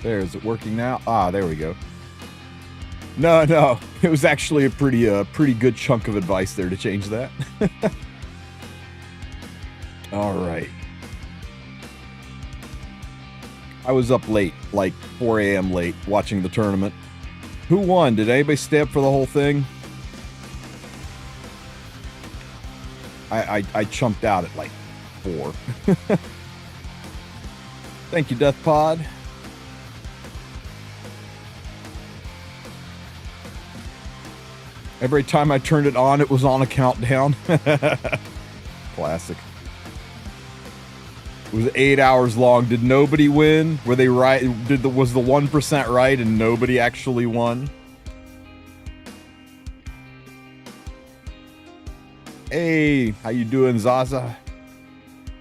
There, is it working now? Ah, there we go. No, no, it was actually a pretty good chunk of advice there to change that. All right. I was up late, like 4 a.m. late, watching the tournament. Who won? Did anybody stay up for the whole thing? I chumped out at like 4. Thank you, Death Pod. Every time I turned it on, it was on a countdown. Classic. It was 8 hours long. Did nobody win? Were they right? Was the 1% right and nobody actually won? Hey, how you doing, Zaza?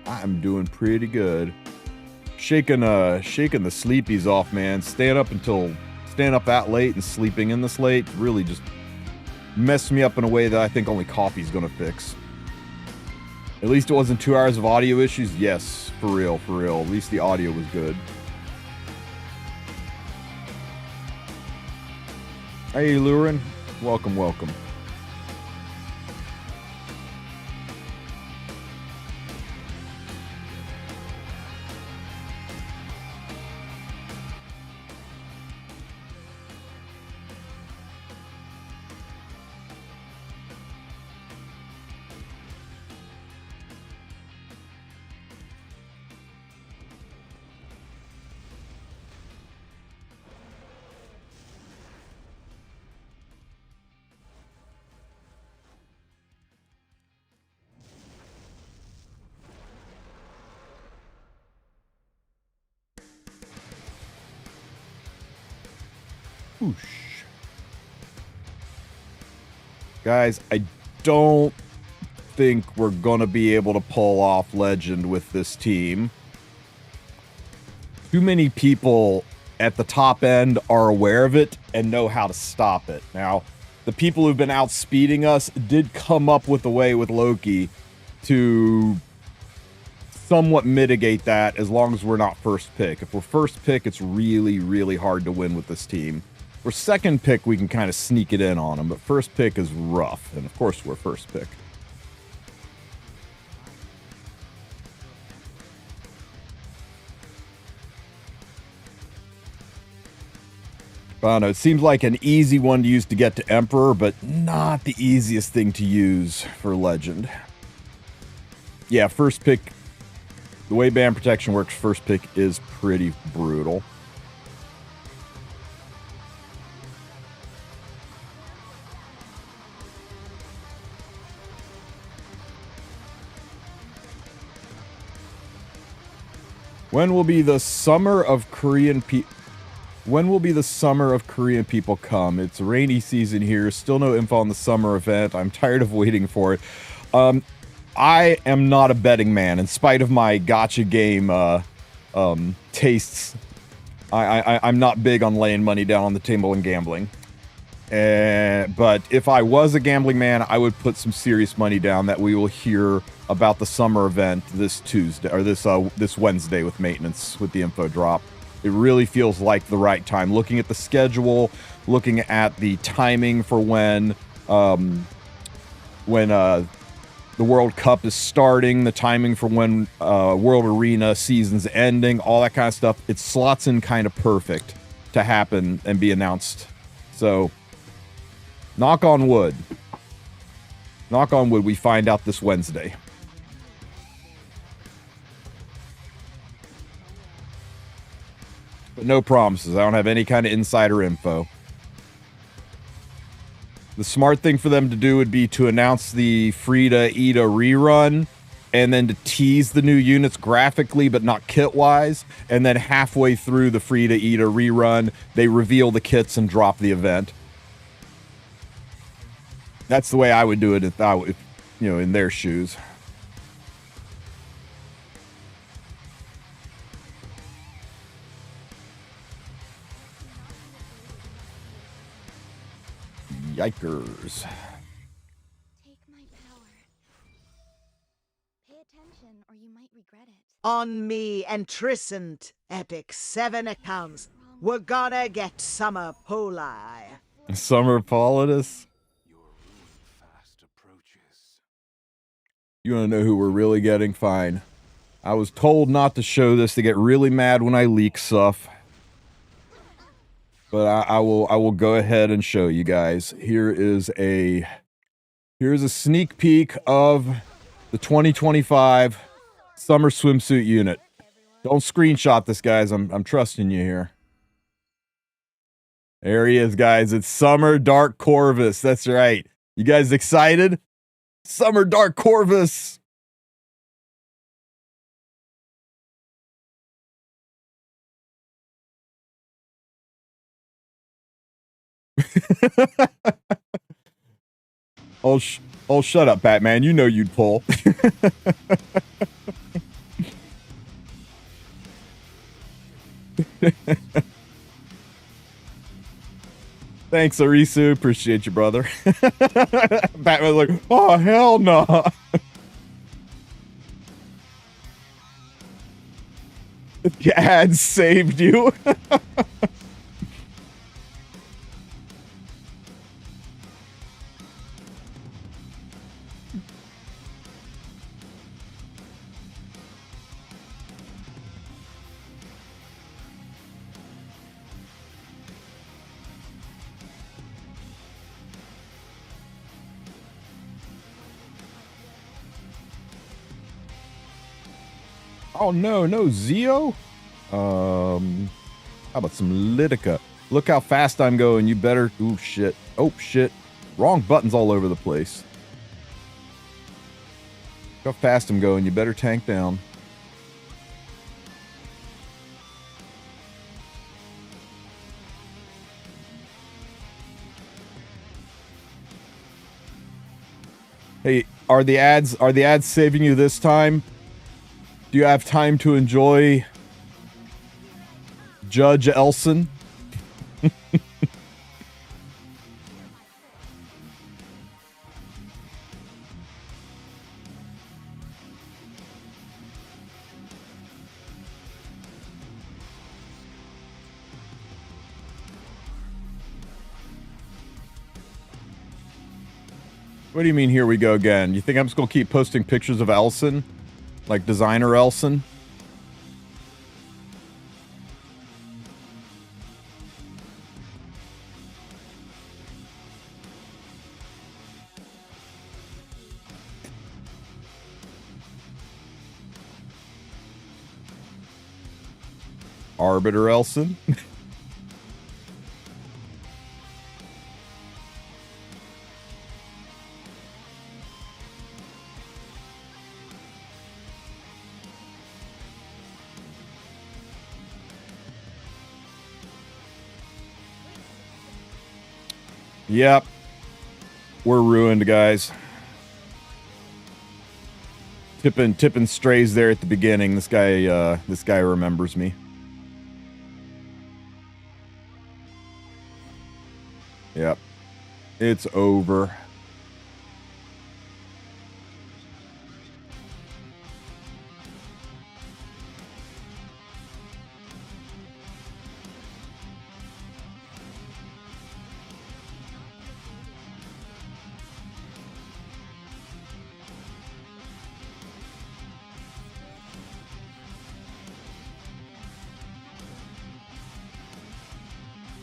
I'm doing pretty good. Shaking the sleepies off, man. Staying up that late and sleeping in this late really just messed me up in a way that I think only coffee's gonna fix. At least it wasn't 2 hours of audio issues. Yes, for real. At least the audio was good. Hey, Lurin. Welcome. Whoosh. Guys, I don't think we're gonna be able to pull off Legend with this team. Too many people at the top end are aware of it and know how to stop it. Now, the people who've been outspeeding us did come up with a way with Loki to somewhat mitigate that as long as we're not first pick. If we're first pick, it's really hard to win with this team. If we're second pick, we can kind of sneak it in on them, but first pick is rough, and of course we're first pick. I don't know, it seems like an easy one to use to get to Emperor, but not the easiest thing to use for Legend. Yeah, first pick, the way band protection works, first pick is pretty brutal. When will be the summer of Korean people? When will be the summer of Korean people come? It's rainy season here. Still no info on the summer event. I'm tired of waiting for it. I am not a betting man, in spite of my gacha game tastes. I'm not big on laying money down on the table and gambling. But if I was a gambling man, I would put some serious money down that we will hear about the summer event this Tuesday or this Wednesday with maintenance with the info drop. It really feels like the right time. Looking at the schedule, looking at the timing for when the World Cup is starting, the timing for when World Arena season's ending, all that kind of stuff, it slots in kind of perfect to happen and be announced. So, knock on wood. Knock on wood, we find out this Wednesday. But no promises. I don't have any kind of insider info. The smart thing for them to do would be to announce the Frida Ida rerun and then to tease the new units graphically but not kit-wise. And then halfway through the Frida Ida rerun, they reveal the kits and drop the event. That's the way I would do it if in their shoes. Yikers. Take my power. Pay attention or you might regret it. On me and Tristen, epic 7 accounts. We're gonna get Summer Poli. Summer Politis. Your ruin fast approaches. You want to know who we're really getting? Fine. I was told not to show this. They get really mad when I leak stuff. But I will go ahead and show you guys. Here's a sneak peek of the 2025 summer swimsuit unit. Don't screenshot this, guys. I'm trusting you here. There he is, guys. It's Summer Dark Corvus. That's right. You guys excited? Summer Dark Corvus. Oh, shut up, Batman. You know you'd pull. Thanks, Arisu. Appreciate you, brother. Batman's like, oh, hell no. The ad saved you. Oh no, no Zeo? How about some Litica? Look how fast I'm going. You better. Ooh, shit. Oh, shit. Wrong buttons all over the place. Look how fast I'm going. You better tank down. Hey, are the ads saving you this time? Do you have time to enjoy Judge Elson? What do you mean, here we go again? You think I'm just gonna keep posting pictures of Elson? Like designer Elson? Arbiter Elson? Yep. We're ruined, guys. Tippin strays there at the beginning. This guy remembers me. Yep. It's over.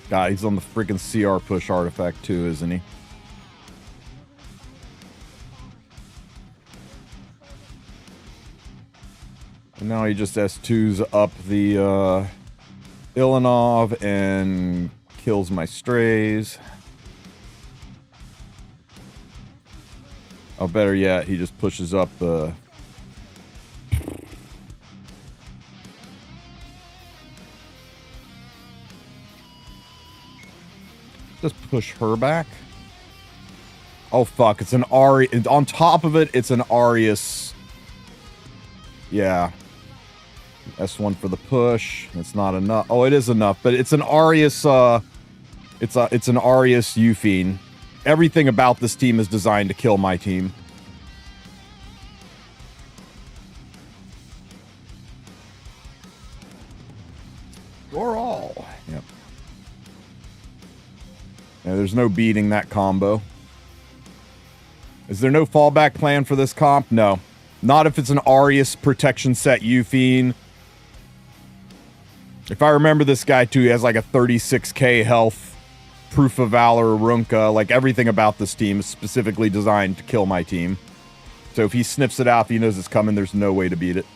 God, he's on the freaking CR push artifact too, isn't he? And now he just S2s up the Ilanov and kills my strays. Oh, better yet, he just pushes up the... Just push her back. Oh, fuck. It's an Ari. On top of it, it's an Arius. Yeah. S1 for the push. It's not enough. Oh, it is enough. But it's an Arius. It's an Arius Euphine. Everything about this team is designed to kill my team. You're all. Yep. Yeah, there's no beating that combo. Is there no fallback plan for this comp? No. Not if it's an Arius protection set Euphine. If I remember this guy too, he has like a 36k health, Proof of Valor, Runka. Like everything about this team is specifically designed to kill my team. So if he sniffs it out, if he knows it's coming, there's no way to beat it.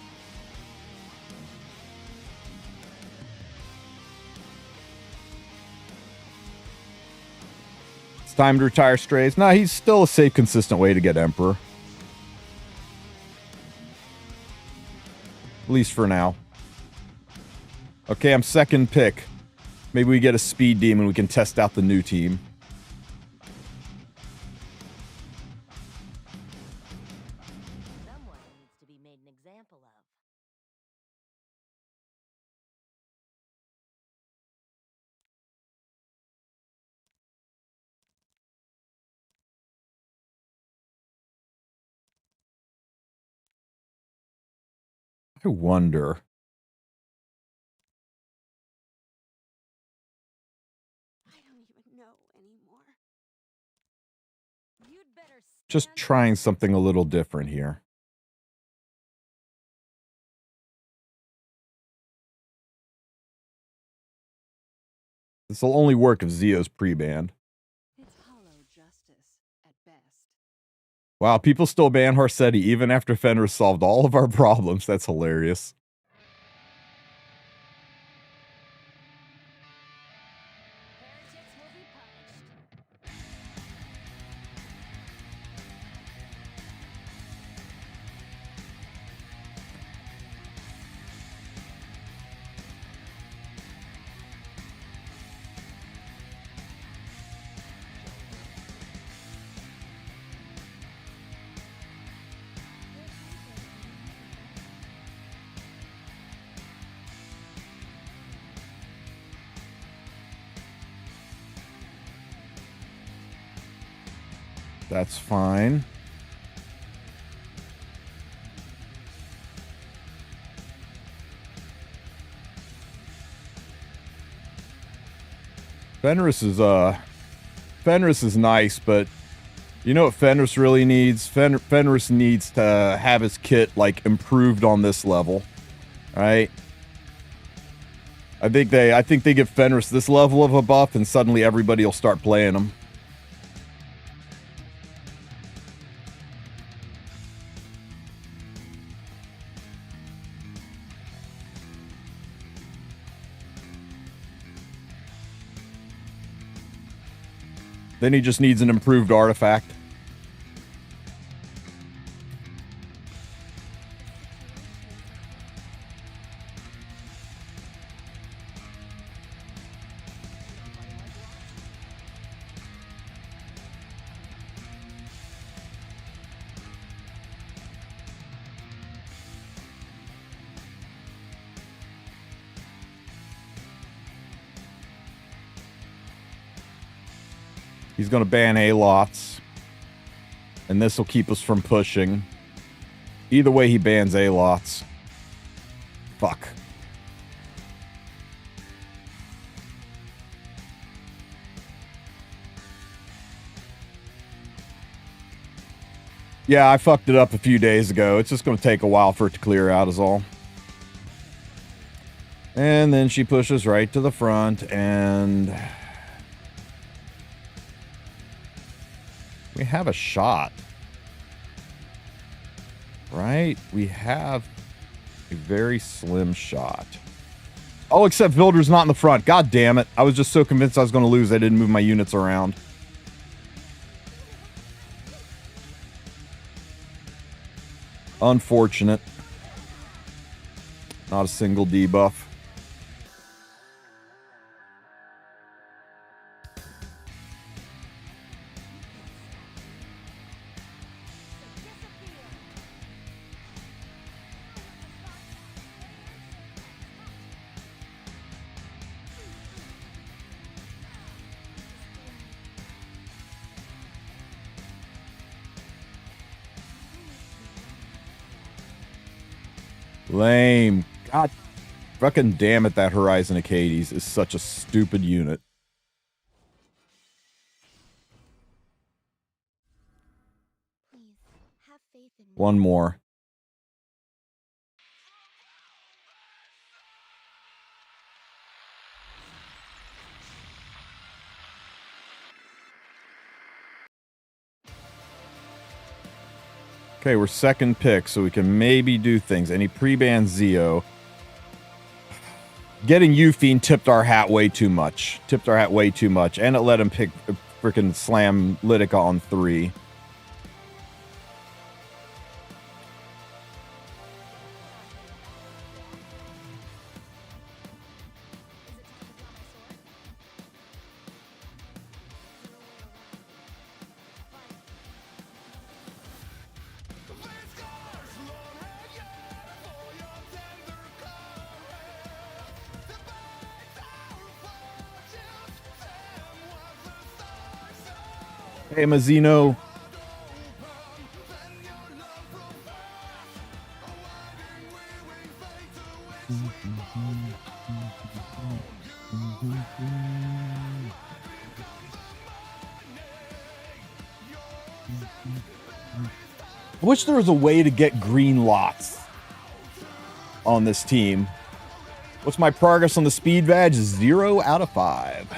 It's time to retire Strays. Nah, he's still a safe, consistent way to get Emperor. At least for now. Okay, I'm second pick. Maybe we get a speed demon, we can test out the new team. Someone needs to be made an example of. I wonder. I don't even know anymore. You'd better Just stand trying something a little different here. This will only work if Zio's pre-banned. It's hollow justice at best. Wow, people still ban Harsetti even after Fenris solved all of our problems. That's hilarious. Heretics will be punished. That's fine. Fenris is nice, but you know what Fenris really needs? Fenris needs to have his kit like improved on this level. Right? I think they give Fenris this level of a buff and suddenly everybody will start playing him. Then he just needs an improved artifact. He's going to ban A-Lots. And this will keep us from pushing. Either way, he bans A-Lots. Fuck. Yeah, I fucked it up a few days ago. It's just going to take a while for it to clear out is all. And then she pushes right to the front and... we have a shot. Right? We have a very slim shot. Oh, except Vilder's not in the front. God damn it. I was just so convinced I was going to lose I didn't move my units around. Unfortunate. Not a single debuff. Lame. God fucking damn it, that Horizon Acades is such a stupid unit. One more. Okay, we're second pick, so we can maybe do things. Any pre-ban Zeo. Getting Euphine tipped our hat way too much. Tipped our hat way too much. And it let him pick freaking slam Litica on 3. Hey, Mazzino. I wish there was a way to get green lots on this team. What's my progress on the speed badge? 0 out of 5.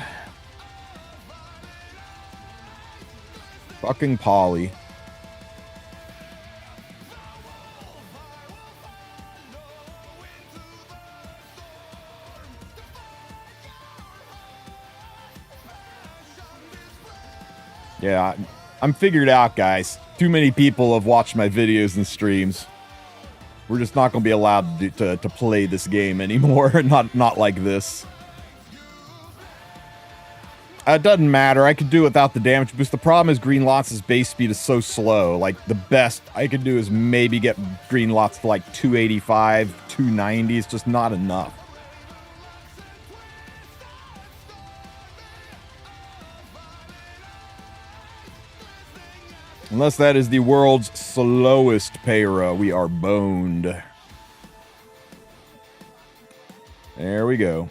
Fucking Polly. Yeah, I'm figured out, guys. Too many people have watched my videos and streams. We're just not going to be allowed to play this game anymore. Not like this. It doesn't matter. I could do without the damage boost. The problem is Green Lots' base speed is so slow. Like, the best I could do is maybe get Green Lots to like 285, 290. It's just not enough. Unless that is the world's slowest Payra, we are boned. There we go.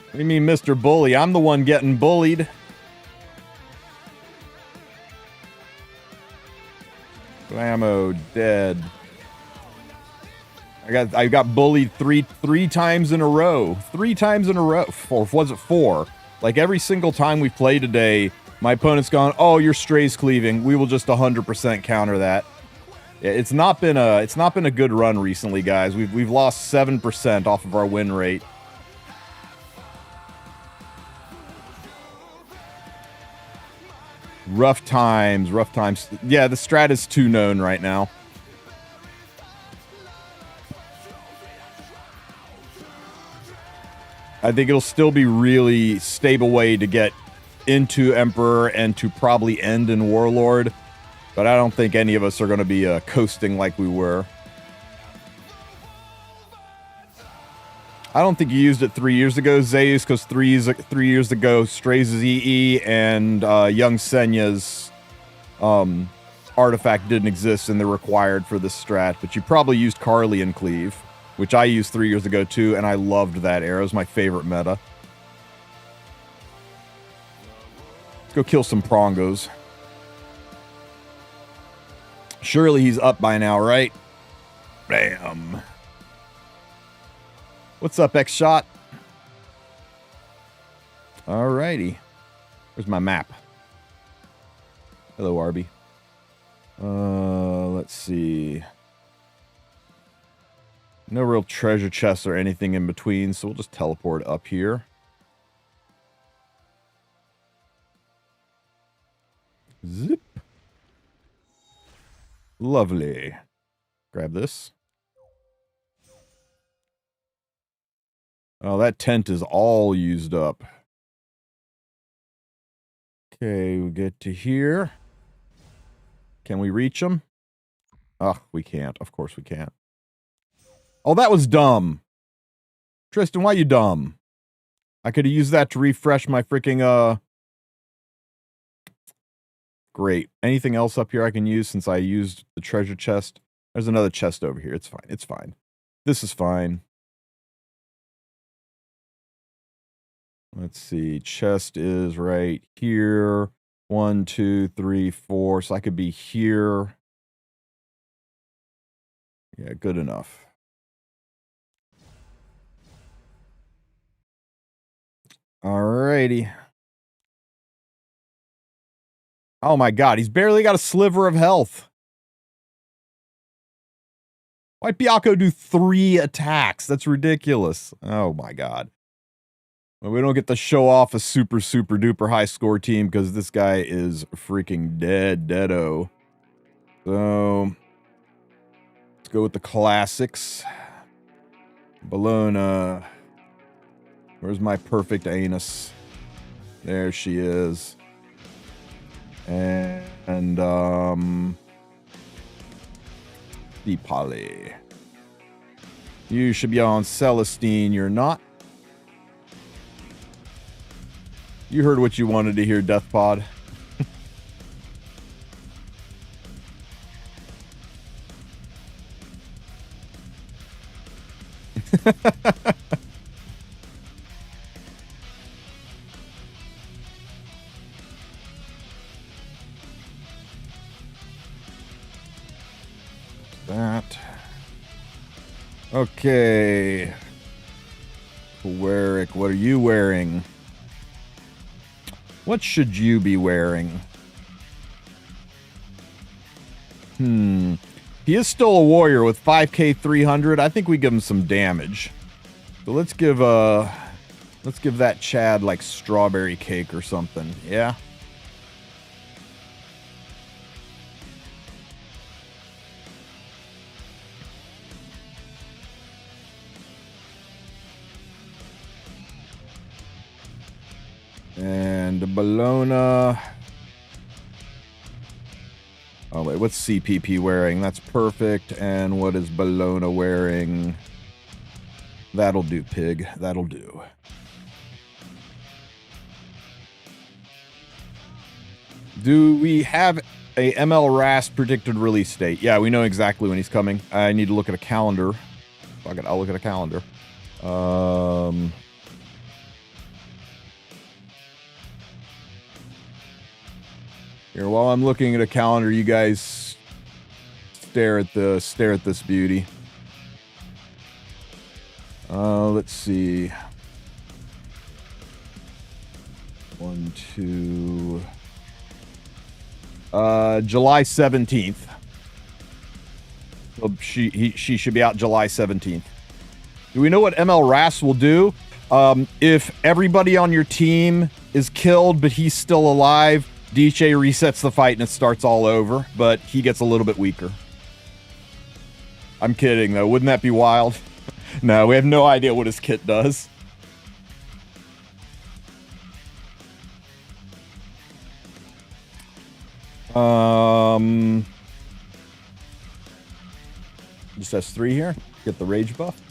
What do you mean, Mr. Bully? I'm the one getting bullied. Blammo, dead. I got bullied three times in a row. 3 times in a row. Or was it 4? Like every single time we play today, my opponent's gone, "Oh, your Stray's cleaving. We will just 100% counter that." It's not been a good run recently, guys. We've lost 7% off of our win rate. Rough times, rough times. Yeah, the strat is too known right now. I think it'll still be really stable way to get into Emperor and to probably end in Warlord. But I don't think any of us are going to be coasting like we were. I don't think you used it 3 years ago, Zeus, because 3 years ago, Stray's EE and Young Senya's artifact didn't exist and they're required for this strat. But you probably used Carly and Cleave, which I used 3 years ago too, and I loved that era. It was my favorite meta. Let's go kill some prongos. Surely he's up by now, right? Bam. What's up, X-Shot? Alrighty. Where's my map? Hello, Arby. Let's see. No real treasure chests or anything in between, so we'll just teleport up here. Zip. Lovely. Grab this. Oh, that tent is all used up. Okay, we get to here. Can we reach them? Oh, we can't. Of course we can't. Oh, that was dumb. Tristen, why you dumb? I could have used that to refresh my freaking, Great. Anything else up here I can use since I used the treasure chest? There's another chest over here. It's fine. It's fine. This is fine. Let's see. Chest is right here. 1, 2, 3, 4. So I could be here. Yeah, good enough. Alrighty. Oh my god, he's barely got a sliver of health. Why'd Byakko do 3 attacks? That's ridiculous. Oh my god. Well, we don't get to show off a super duper high score team because this guy is freaking deado. So, let's go with the classics. Bologna. Where's my perfect anus? There she is. And Deepali. You should be on Celestine. You're not. You heard what you wanted to hear, Death Pod. That. Okay. Warwick, what are you wearing? What should you be wearing? He is still a warrior with 5k 300. I think we give him some damage. So let's give that Chad like strawberry cake or something. Yeah. And Bologna. Oh wait, what's CPP wearing? That's perfect. And what is Bologna wearing? That'll do, pig. That'll do. Do we have a ML RAS predicted release date? Yeah, we know exactly when he's coming. I need to look at a calendar. Fuck it, I'll look at a calendar. Here, while I'm looking at a calendar, you guys stare at this beauty. Let's see. 1, 2. July 17th. Well, she should be out July 17th. Do we know what ML RAS will do? If everybody on your team is killed, but he's still alive, DJ resets the fight and it starts all over, but he gets a little bit weaker. I'm kidding, though. Wouldn't that be wild? No, we have no idea what his kit does. Just has 3 here. Get the rage buff.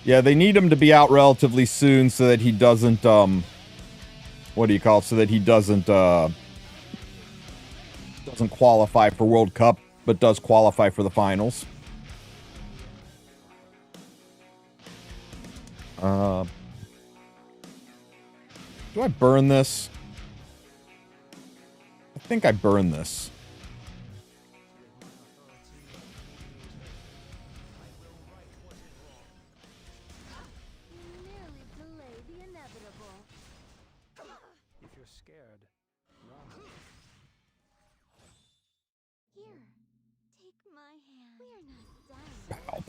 Yeah, they need him to be out relatively soon so that he doesn't, what do you call it? So that he doesn't qualify for World Cup, but does qualify for the finals. Do I burn this? I think I burn this.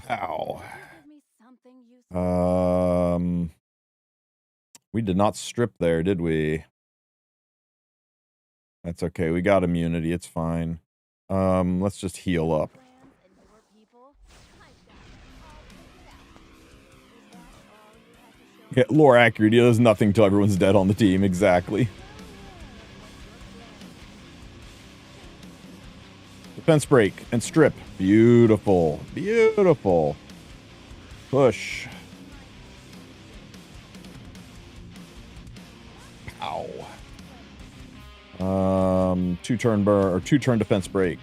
Pow. We did not strip there, did we? That's okay. We got immunity. It's fine. Let's just heal up. Yeah, lore accurate. He does nothing till everyone's dead on the team. Exactly. Defense break and strip. Beautiful. Beautiful. Push. Pow. 2-turn defense break.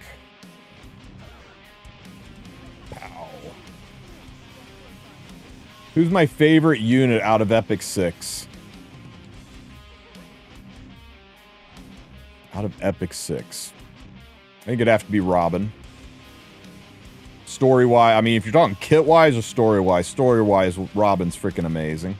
Pow. Who's my favorite unit out of Epic 6? Out of Epic 6. I think it'd have to be Robin. Story-wise, I mean, if you're talking kit-wise or story-wise, Robin's freaking amazing.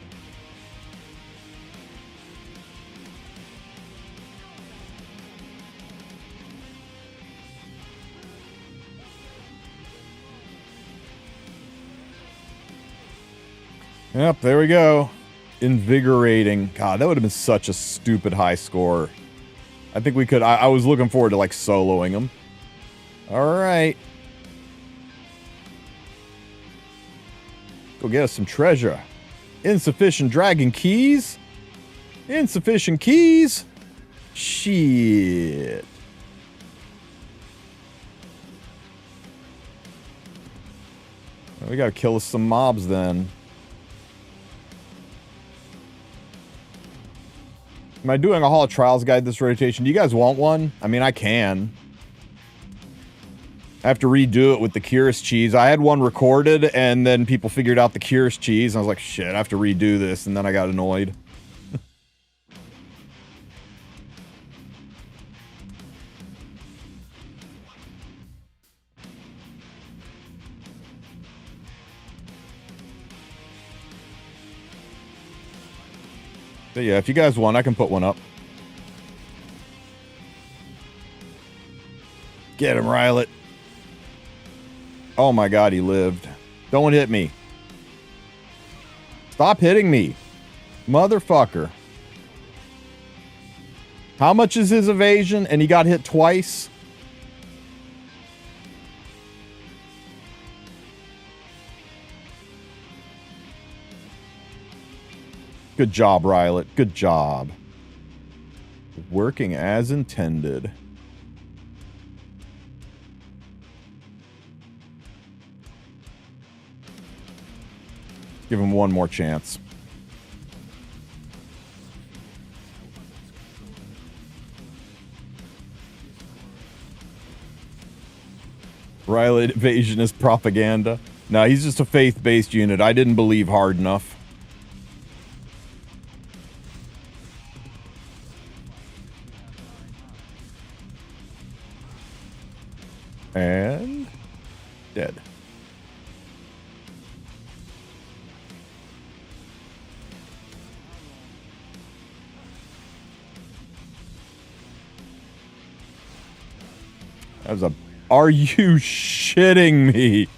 Yep, there we go. Invigorating. God, that would have been such a stupid high score. I think we could... I was looking forward to, like, soloing him. Alright. Go get us some treasure. Insufficient dragon keys? Insufficient keys? Shit. Well, we gotta kill us some mobs then. Am I doing a Hall of Trials guide this rotation? Do you guys want one? I mean, I can. I have to redo it with the Curious cheese. I had one recorded, and then people figured out the Curious cheese, and I was like, shit, I have to redo this, and then I got annoyed. But yeah, if you guys want, I can put one up. Get him, Rylet. Oh my god, he lived. Don't hit me. Stop hitting me. Motherfucker. How much is his evasion? And he got hit twice? Good job, Rylet. Good job. Working as intended. Give him one more chance. Rylet evasion is propaganda. No, he's just a faith-based unit. I didn't believe hard enough. And... dead. That was a... Are you shitting me?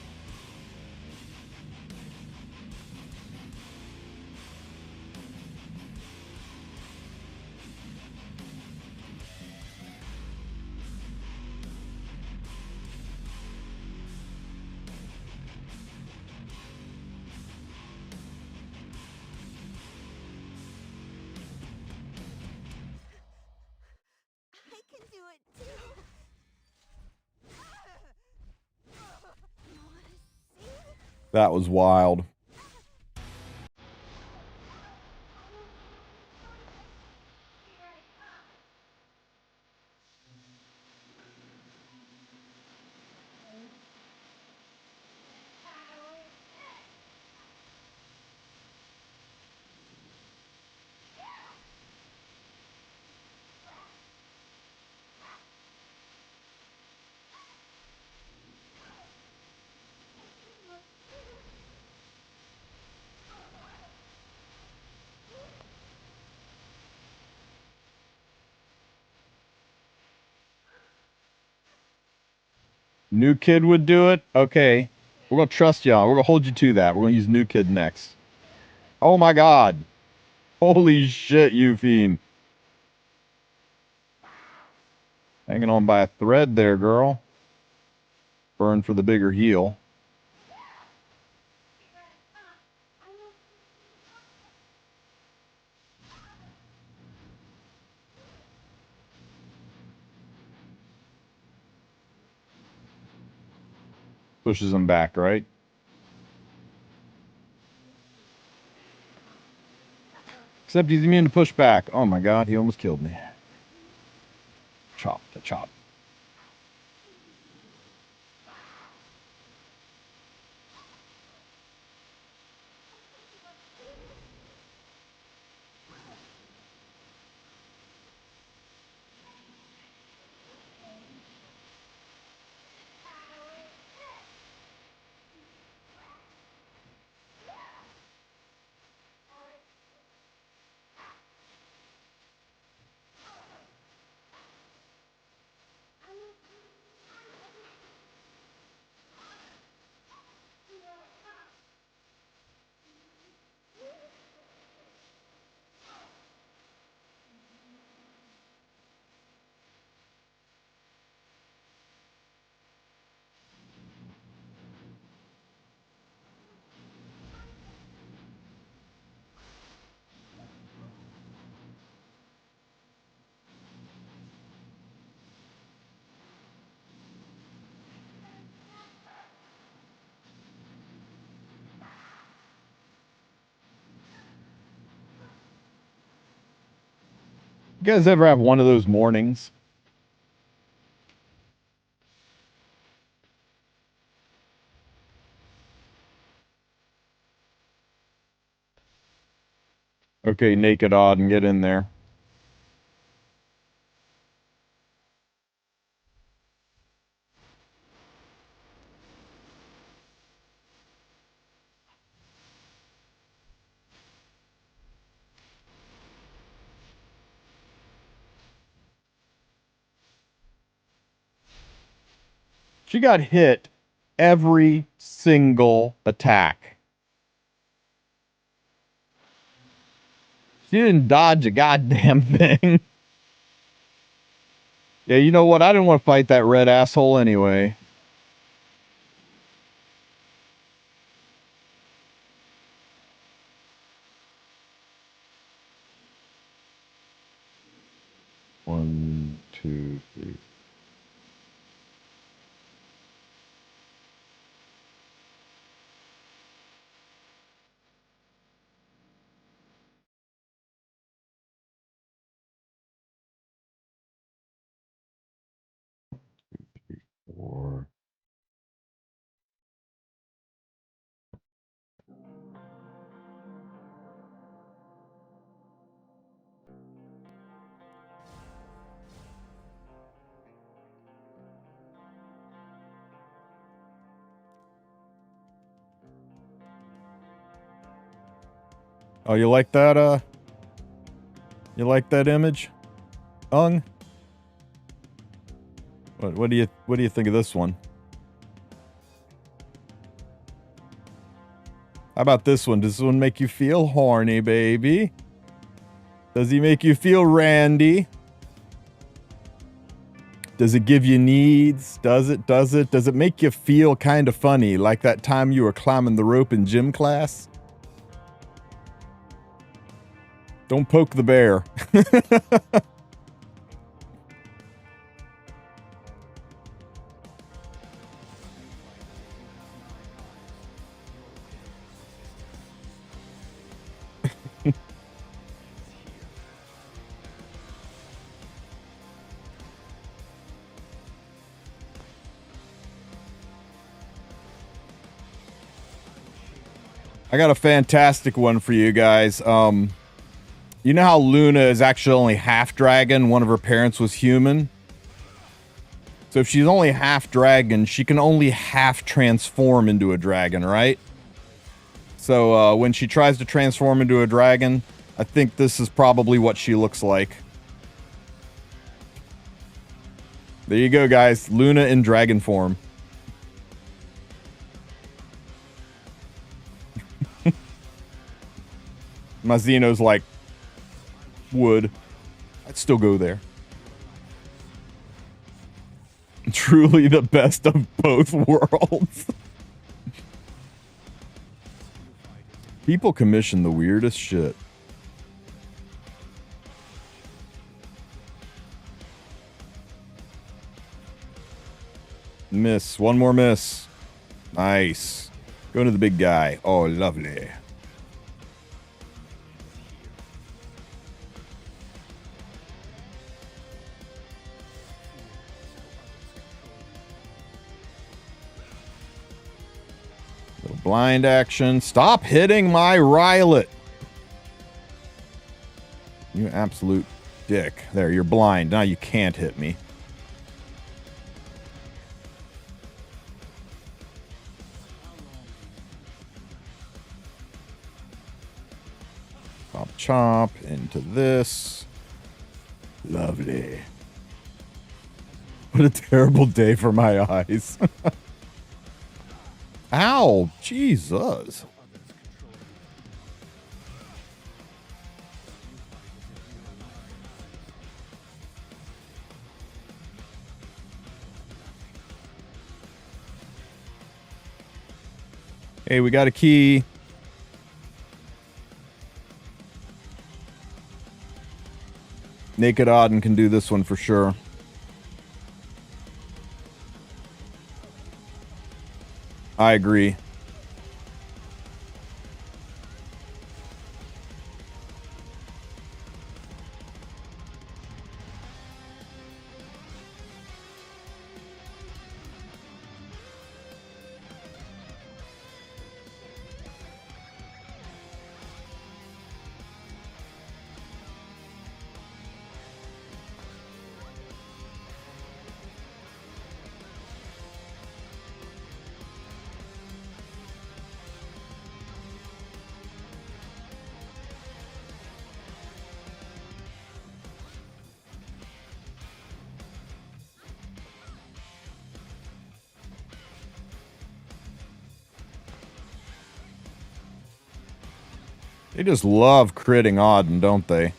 I can do it too. That was wild. New Kid would do it? Okay. We're going to trust y'all. We're going to hold you to that. We're going to use New Kid next. Oh my god. Holy shit, you fiend. Hanging on by a thread there, girl. Burn for the bigger heal. Pushes him back, right? Except he's immune to pushback. Oh my god, he almost killed me. Chop to chop. You guys ever have one of those mornings? Okay, naked odd and get in there. She got hit every single attack. She didn't dodge a goddamn thing. Yeah, you know what? I didn't want to fight that red asshole anyway. One, two, three. Four. Oh, you like that? You like that image, Ung? What do you think of this one? How about this one? Does this one make you feel horny, baby? Does he make you feel randy? Does it give you needs? Does it? Does it make you feel kind of funny, like that time you were climbing the rope in gym class? Don't poke the bear. I got a fantastic one for you guys. You know how Luna is actually only half dragon? One of her parents was human. So if she's only half dragon, she can only half transform into a dragon, right? So when she tries to transform into a dragon, I think this is probably what she looks like. There you go, guys. Luna in dragon form. Mazino's like, would. I'd still go there. Truly the best of both worlds. People commission the weirdest shit. Miss. One more miss. Nice. Going to the big guy. Oh, lovely. Little blind action. Stop hitting my Rylet. You absolute dick. There, you're blind. Now you can't hit me. Chop, chop into this. Lovely. What a terrible day for my eyes. Ow, Jesus. Hey, we got a key. Naked Auden can do this one for sure. I agree. They just love critting Auden, don't they?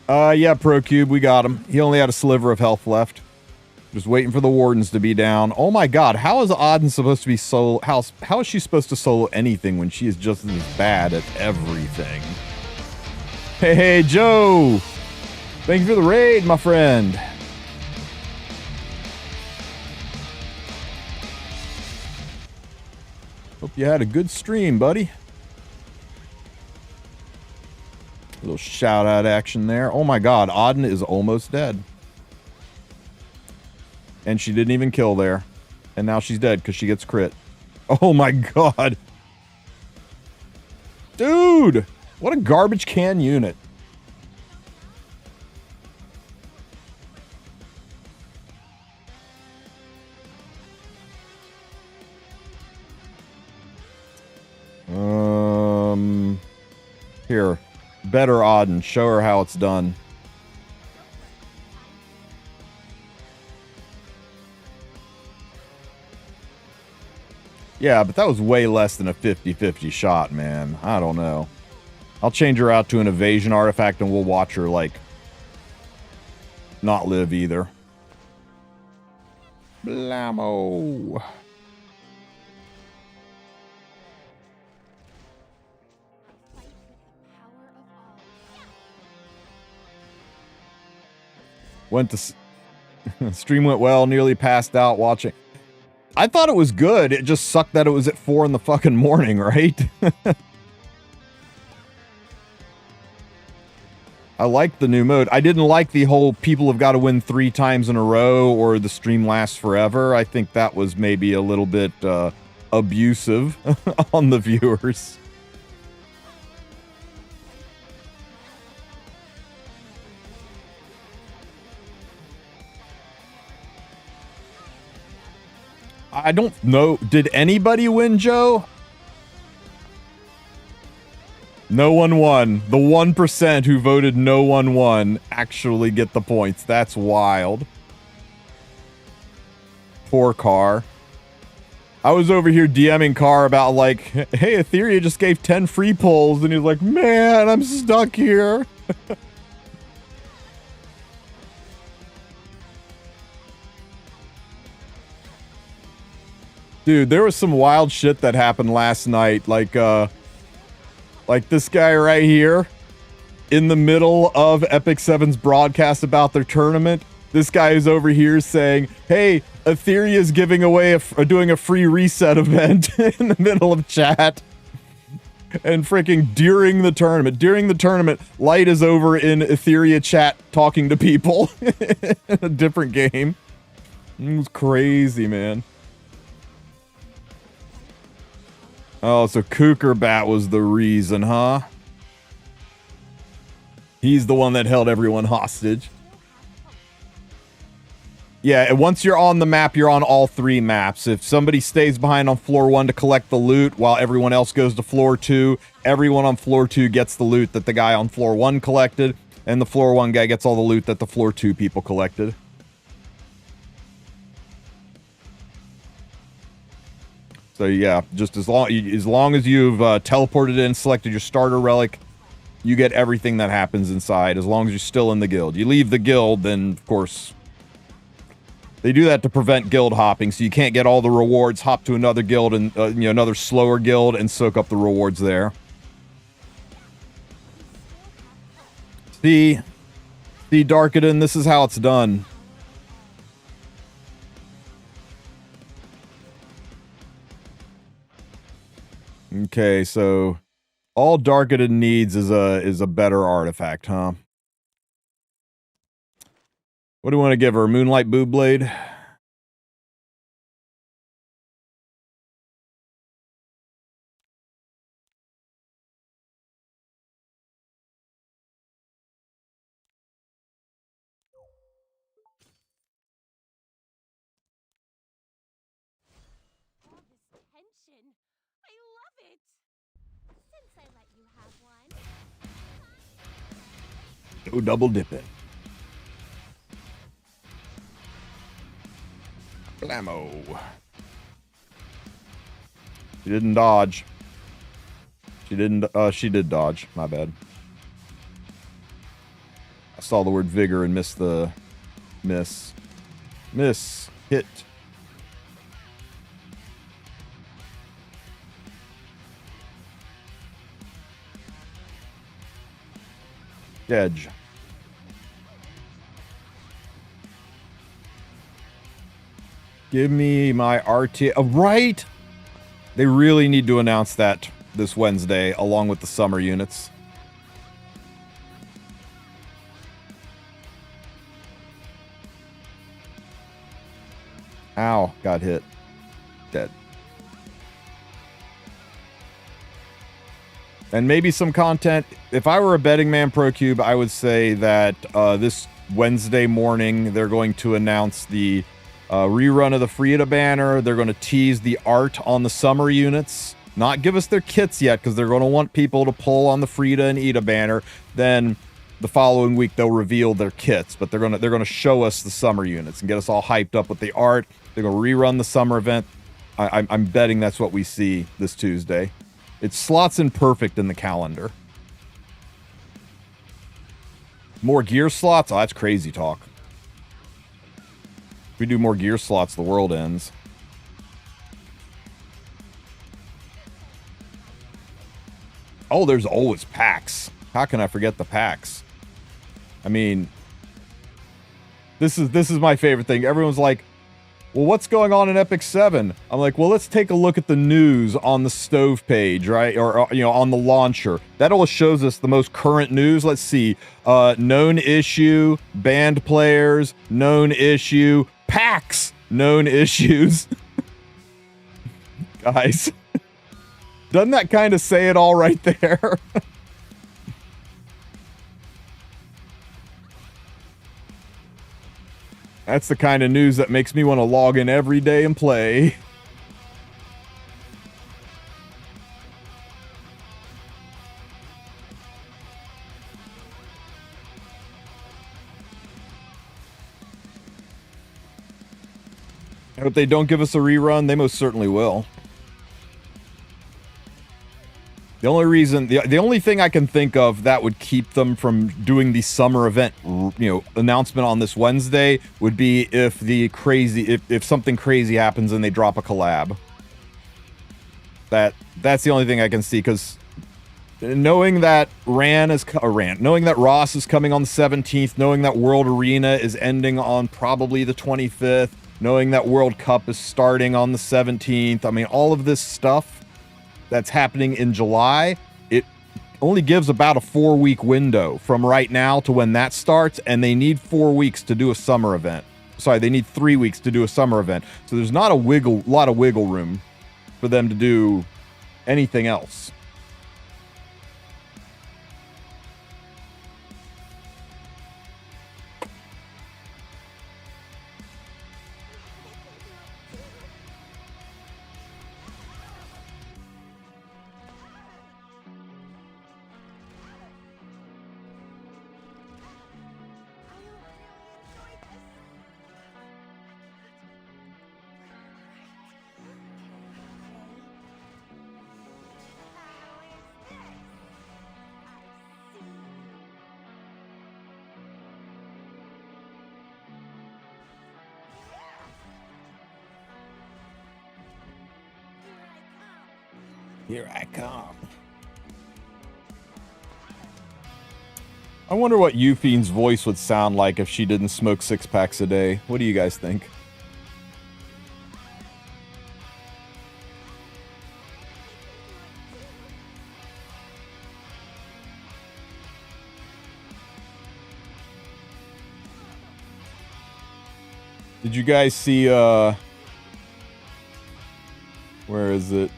Yeah, ProCube, we got him. He only had a sliver of health left. Just waiting for the wardens to be down. Oh my god, how is Auden supposed to be solo? How is she supposed to solo anything when she is just as bad at everything? Hey, Joe! Thank you for the raid, my friend. Hope you had a good stream, buddy. A little shout out action there. Oh my god, Auden is almost dead. And she didn't even kill there. And now she's dead because she gets crit. Oh my god. Dude! What a garbage can unit. Here. Better Auden. Show her how it's done. Yeah, but that was way less than a 50-50 shot, man. I don't know. I'll change her out to an evasion artifact and we'll watch her, like, not live either. Blammo. Went to... Stream went well, nearly passed out watching. I thought it was good. It just sucked that it was at 4 in the fucking morning, right? I liked the new mode. I didn't like the whole people have got to win 3 times in a row or the stream lasts forever. I think that was maybe a little bit abusive on the viewers. I don't know. Did anybody win, Joe? No one won. The 1% who voted no one won actually get the points. That's wild. Poor Carr. I was over here DMing Carr about like, hey, Etheria just gave 10 free pulls. And he's like, man, I'm stuck here. Dude, there was some wild shit that happened last night. Like this guy right here in the middle of Epic 7's broadcast about their tournament. This guy is over here saying, hey, Etheria's giving away doing a free reset event in the middle of chat. And freaking during the tournament, Light is over in Etheria chat talking to people in a different game. It was crazy, man. Oh, so Kukerbat was the reason, huh? He's the one that held everyone hostage. Yeah, and once you're on the map, you're on all 3 maps. If somebody stays behind on floor 1 to collect the loot while everyone else goes to floor 2, everyone on floor 2 gets the loot that the guy on floor 1 collected, and the floor 1 guy gets all the loot that the floor 2 people collected. So yeah, just as long as you've teleported in, selected your starter relic, you get everything that happens inside, as long as you're still in the guild. You leave the guild, then, of course, they do that to prevent guild hopping, so you can't get all the rewards, hop to another guild, and another slower guild, and soak up the rewards there. See, Darkadon, this is how it's done. Okay, so all Darkadon needs is a better artifact, huh? What do you want to give her? Moonlight Boobblade? All this tension. I love it. Since I let you have one. Go double dip it. Blammo. She didn't dodge. She didn't, she did dodge. My bad. I saw the word vigor and missed the miss. Miss. Hit. Edge. Give me my RT. Right? They really need to announce that this Wednesday, along with the summer units. Ow, got hit. Dead. And maybe some content. If I were a betting man Pro Cube, I would say that this Wednesday morning, they're going to announce the rerun of the Frida banner. They're going to tease the art on the summer units. Not give us their kits yet, because they're going to want people to pull on the Frida and Ida banner. Then the following week, they'll reveal their kits. But they're going to show us the summer units and get us all hyped up with the art. They're going to rerun the summer event. I'm betting that's what we see this Tuesday. It slots in perfect in the calendar. More gear slots? Oh, that's crazy talk. If we do more gear slots, the world ends. Oh, there's always packs. How can I forget the packs? I mean, this is my favorite thing. Everyone's like, well, what's going on in Epic 7? I'm like, well, let's take a look at the news on the stove page, right? Or, you know, on the launcher. That always shows us the most current news. Let's see. Known issue, banned players, known issue, packs, known issues. Guys. Doesn't that kind of say it all right there? That's the kind of news that makes me want to log in every day and play. I hope they don't give us a rerun. They most certainly will. The only reason, the only thing I can think of that would keep them from doing the summer event, you know, announcement on this Wednesday would be if if something crazy happens and they drop a collab. That's the only thing I can see, because knowing that knowing that Ross is coming on the 17th, knowing that World Arena is ending on probably the 25th, knowing that World Cup is starting on the 17th, I mean, all of this stuff that's happening in July, it only gives about a 4-week window from right now to when that starts, and they need 4 weeks to do a summer event. Sorry, they need 3 weeks to do a summer event. So there's not a lot of wiggle room for them to do anything else. Here I come. I wonder what Euphem's voice would sound like if she didn't smoke 6-packs a day. What do you guys think? Did you guys see, where is it?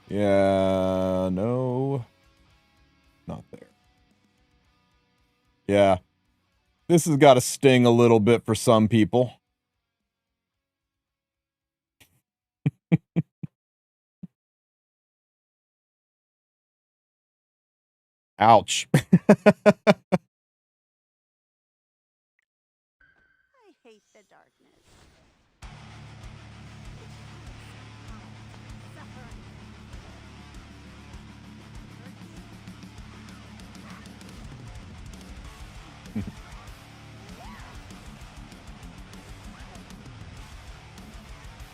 Yeah, no, not there. Yeah, this has got to sting a little bit for some people. Ouch. I hate the darkness.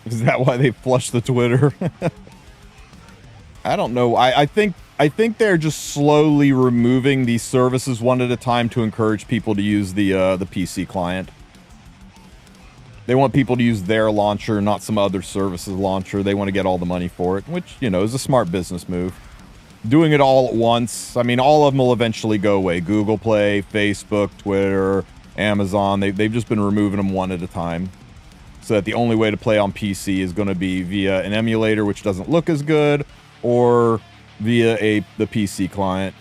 Is that why they flushed the Twitter? I don't know. I think they're just slowly removing these services one at a time to encourage people to use the PC client. They want people to use their launcher, not some other service's launcher. They want to get all the money for it, which, you know, is a smart business move. Doing it all at once, I mean, all of them will eventually go away. Google Play, Facebook, Twitter, Amazon, they've just been removing them one at a time. So that the only way to play on PC is going to be via an emulator, which doesn't look as good, or via the PC client.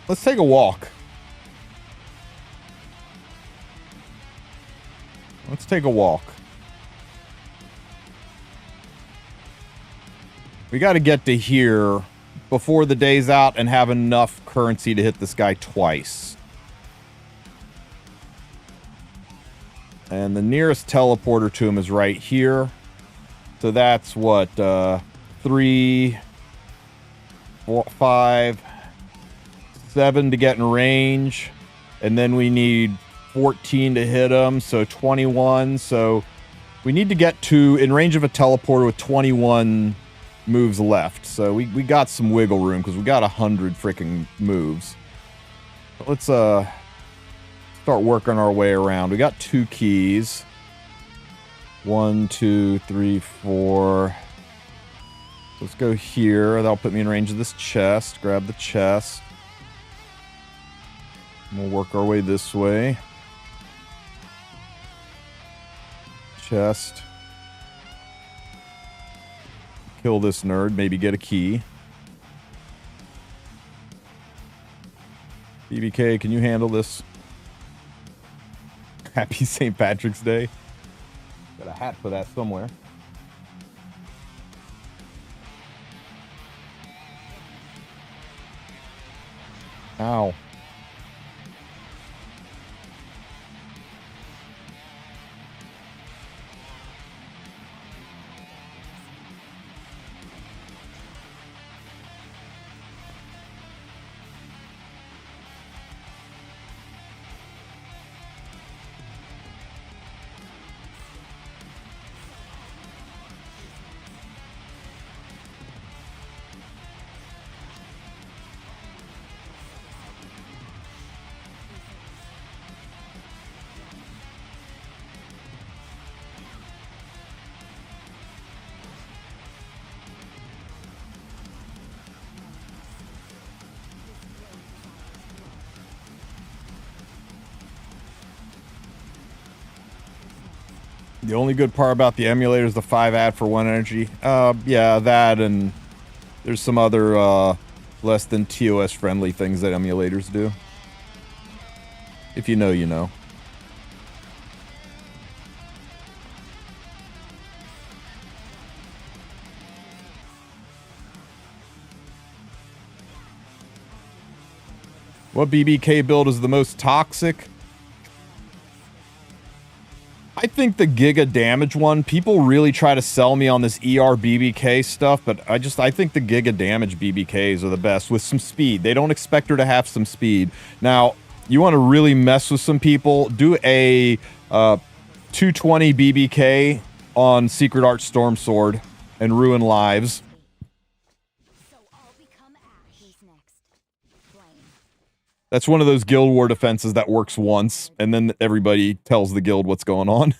Let's take a walk. Let's take a walk. We got to get to here before the day's out and have enough currency to hit this guy twice. And the nearest teleporter to him is right here. So that's what, 3, 4, 5, 7 to get in range. And then we need 14 to hit him, so 21. So we need to get to in range of a teleporter with 21 moves left. So we got some wiggle room because we got 100 freaking moves. But let's start working our way around. We got 2 keys. 1, 2, 3, 4. Let's go here. That'll put me in range of this chest. Grab the chest. We'll work our way this way. Chest. Kill this nerd. Maybe get a key. BBK, can you handle this? Happy St. Patrick's Day. Got a hat for that somewhere. Ow. The only good part about the emulator is the 5 ad for 1 energy. Yeah, that, and there's some other less than TOS friendly things that emulators do. If you know, you know. What BBK build is the most toxic? I think the Giga Damage one, people really try to sell me on this ER BBK stuff, but I think the Giga Damage BBKs are the best with some speed. They don't expect her to have some speed. Now, you want to really mess with some people, do a 220 BBK on Secret Art Storm Sword and ruin lives. So I'll become ash. Who's next? Flame. That's one of those Guild War defenses that works once, and then everybody tells the guild what's going on.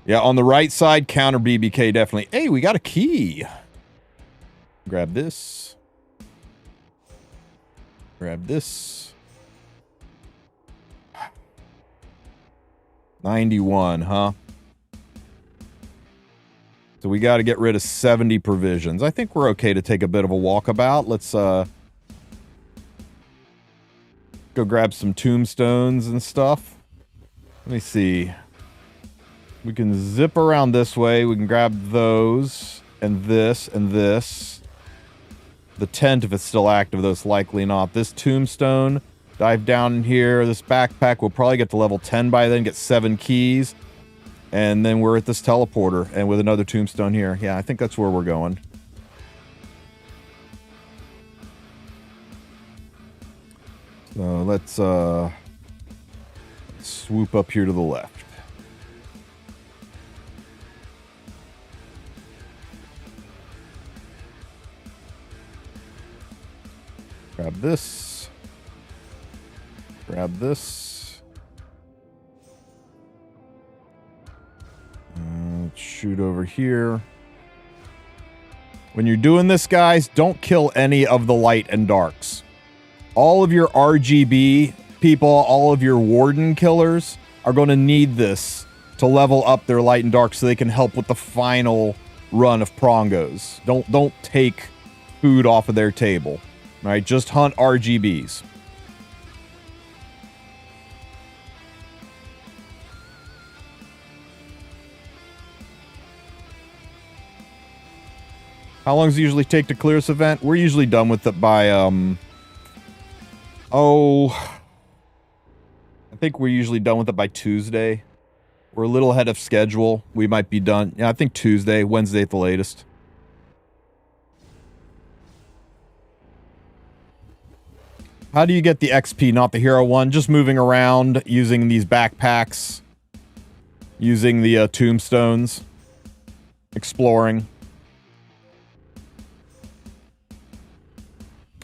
Yeah, on the right side, counter BBK definitely. Hey, we got a key. Grab this. Grab this. 91, huh? So we got to get rid of 70 provisions. I think we're okay to take a bit of a walkabout. Let's go grab some tombstones and stuff. Let me see. We can zip around this way. We can grab those and this and this. The tent, if it's still active, though it's likely not. This tombstone, dive down in here. This backpack, we'll probably get to level 10 by then, get 7 keys. And then we're at this teleporter, and with another tombstone here. Yeah, I think that's where we're going. So let's swoop up here to the left. Grab this. Grab this. Let's shoot over here. When you're doing this, guys, don't kill any of the light and darks. All of your RGB people, all of your warden killers are going to need this to level up their light and dark so they can help with the final run of prongos. Don't take food off of their table. All right, just hunt RGBs. How long does it usually take to clear this event? We're usually done with it by, I think we're usually done with it by Tuesday. We're a little ahead of schedule. We might be done. Yeah, I think Tuesday, Wednesday at the latest. How do you get the XP, not the hero one? Just moving around, using these backpacks, using the tombstones, exploring.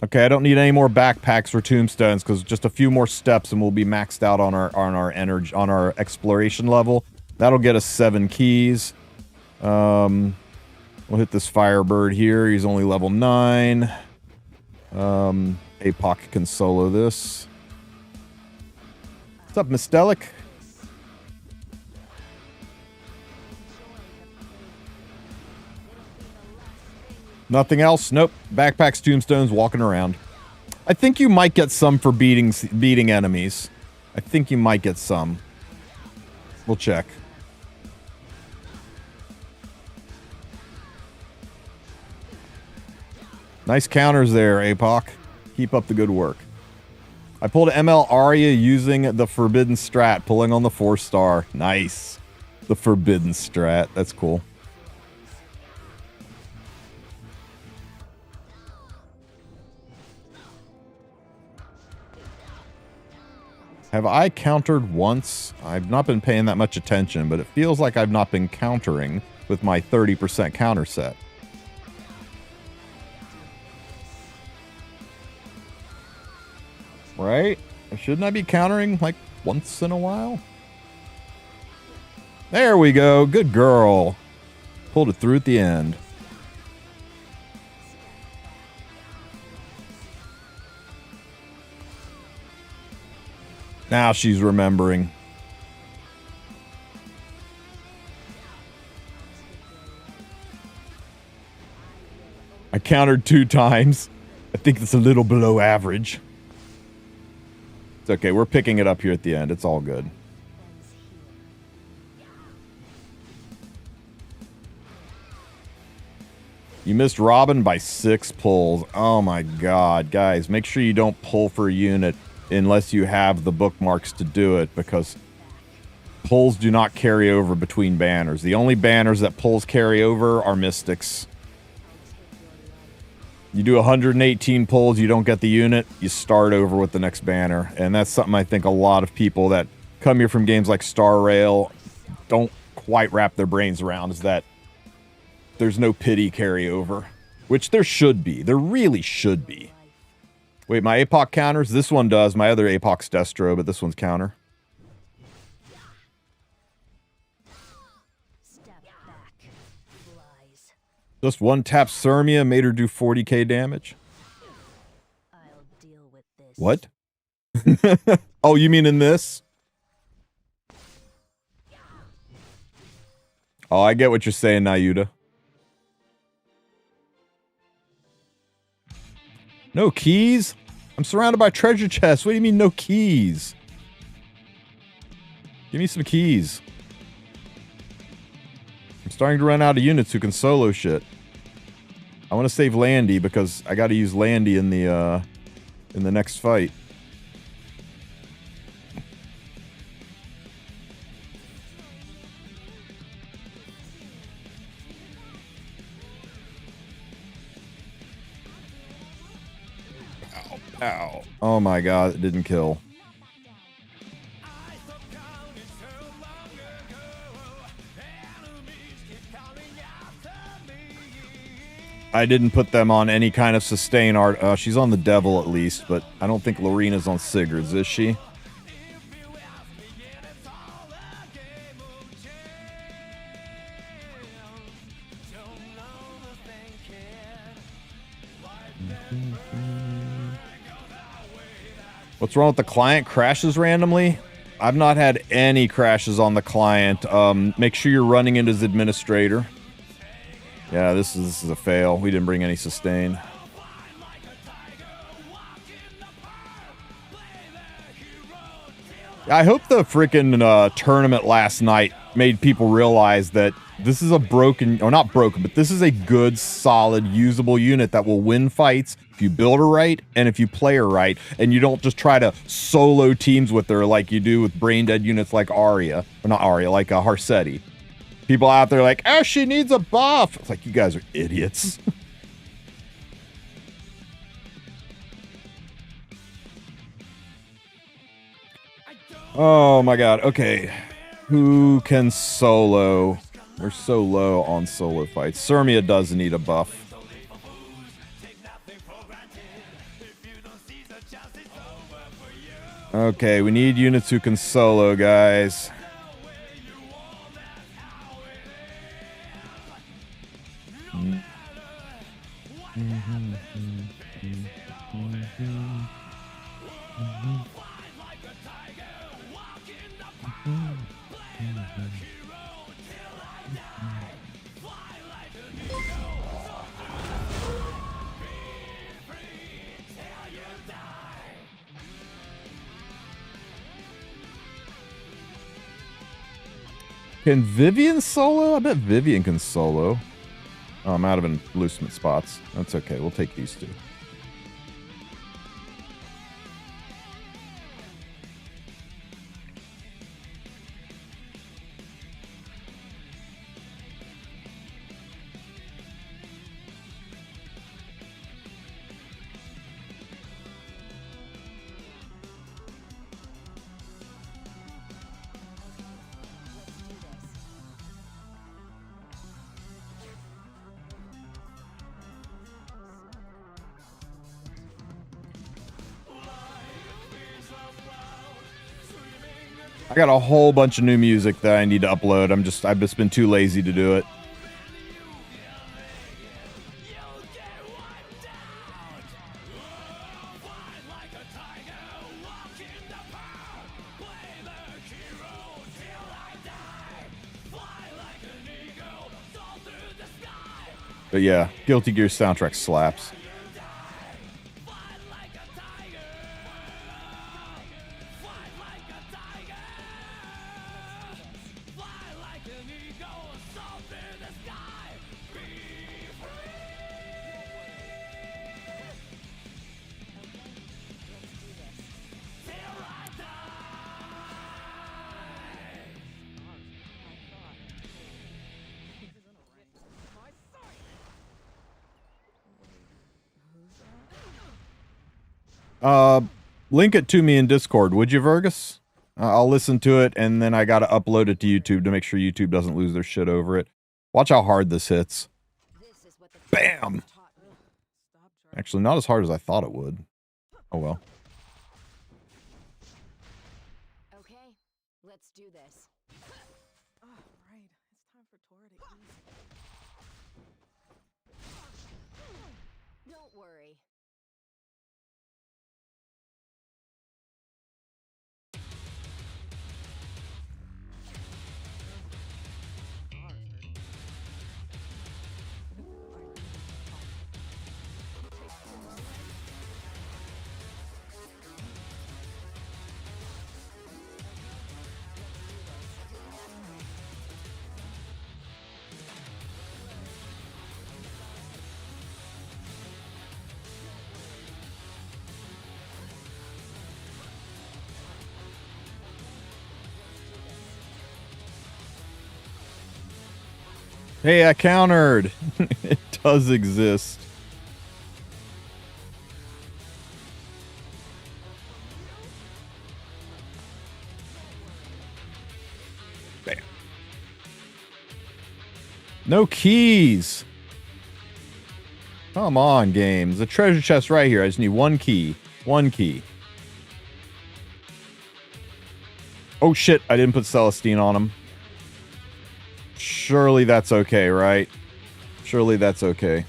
Okay, I don't need any more backpacks or tombstones because just a few more steps and we'll be maxed out on our energy, on our exploration level. That'll get us 7 keys. We'll hit this Firebird here. He's only level 9. APOC can solo this. What's up, Mistelic? Nothing else? Nope. Backpacks, tombstones, walking around. I think you might get some for beating enemies. I think you might get some. We'll check. Nice counters there, APOC. Keep up the good work. I pulled ML Arya using the Forbidden Strat, pulling on the 4-star. Nice. The Forbidden Strat. That's cool. Have I countered once? I've not been paying that much attention, but it feels like I've not been countering with my 30% counter set. Right? Shouldn't I be countering like once in a while? There we go. Good girl. Pulled it through at the end. Now she's remembering. I countered 2 times. I think it's a little below average. It's okay. We're picking it up here at the end. It's all good. You missed Robin by 6 pulls. Oh my god. Guys, make sure you don't pull for a unit unless you have the bookmarks to do it, because pulls do not carry over between banners. The only banners that pulls carry over are mystics. You do 118 pulls, you don't get the unit, you start over with the next banner. And that's something I think a lot of people that come here from games like Star Rail don't quite wrap their brains around, is that there's no pity carryover. Which there should be. There really should be. Wait, my APOC counters? This one does. My other APOC's Destro, but this one's counter. Just one tap Sermia made her do 40k damage. I'll deal with this. What? Oh, you mean in this? Oh, I get what you're saying, Nayuda. No keys? I'm surrounded by treasure chests. What do you mean no keys? Give me some keys. I'm starting to run out of units who can solo shit. I want to save Landy because I got to use Landy in the next fight. Ow, ow. Oh my god, it didn't kill. I didn't put them on any kind of sustain art. She's on the devil at least, but I don't think Lorena's on Sigurd's, is she? What's wrong with the client? Crashes randomly? I've not had any crashes on the client. Make sure you're running it as administrator. Yeah, this is a fail. We didn't bring any sustain. I hope the freaking tournament last night made people realize that this is a broken, or not broken, but this is a good, solid, usable unit that will win fights if you build her right and if you play her right, and you don't just try to solo teams with her like you do with brain dead units like Arya, or not Arya, like Harsetti. People out there like, oh, she needs a buff. It's like, you guys are idiots. Oh my god. Okay. Who can solo? We're so low on solo fights. Sirmia does need a buff. Okay, we need units who can solo, guys. Can Vivian solo? I bet Vivian can solo. Oh, I'm out of enlistment spots. That's okay. We'll take these two. I got a whole bunch of new music that I need to upload. I've just been too lazy to do it. But yeah, Guilty Gear soundtrack slaps. Link it to me in Discord, would you, Vergus? I'll listen to it, and then I gotta upload it to YouTube to make sure YouTube doesn't lose their shit over it. Watch how hard this hits. Bam! Actually, not as hard as I thought it would. Oh well. Okay, let's do this. Oh, right. It's time for Tora to eat. Don't worry. Hey, I countered. It does exist. Bam. No keys. Come on, games. The treasure chest right here. I just need one key. One key. Oh shit, I didn't put Celestine on him. Surely that's okay, right? Surely that's okay.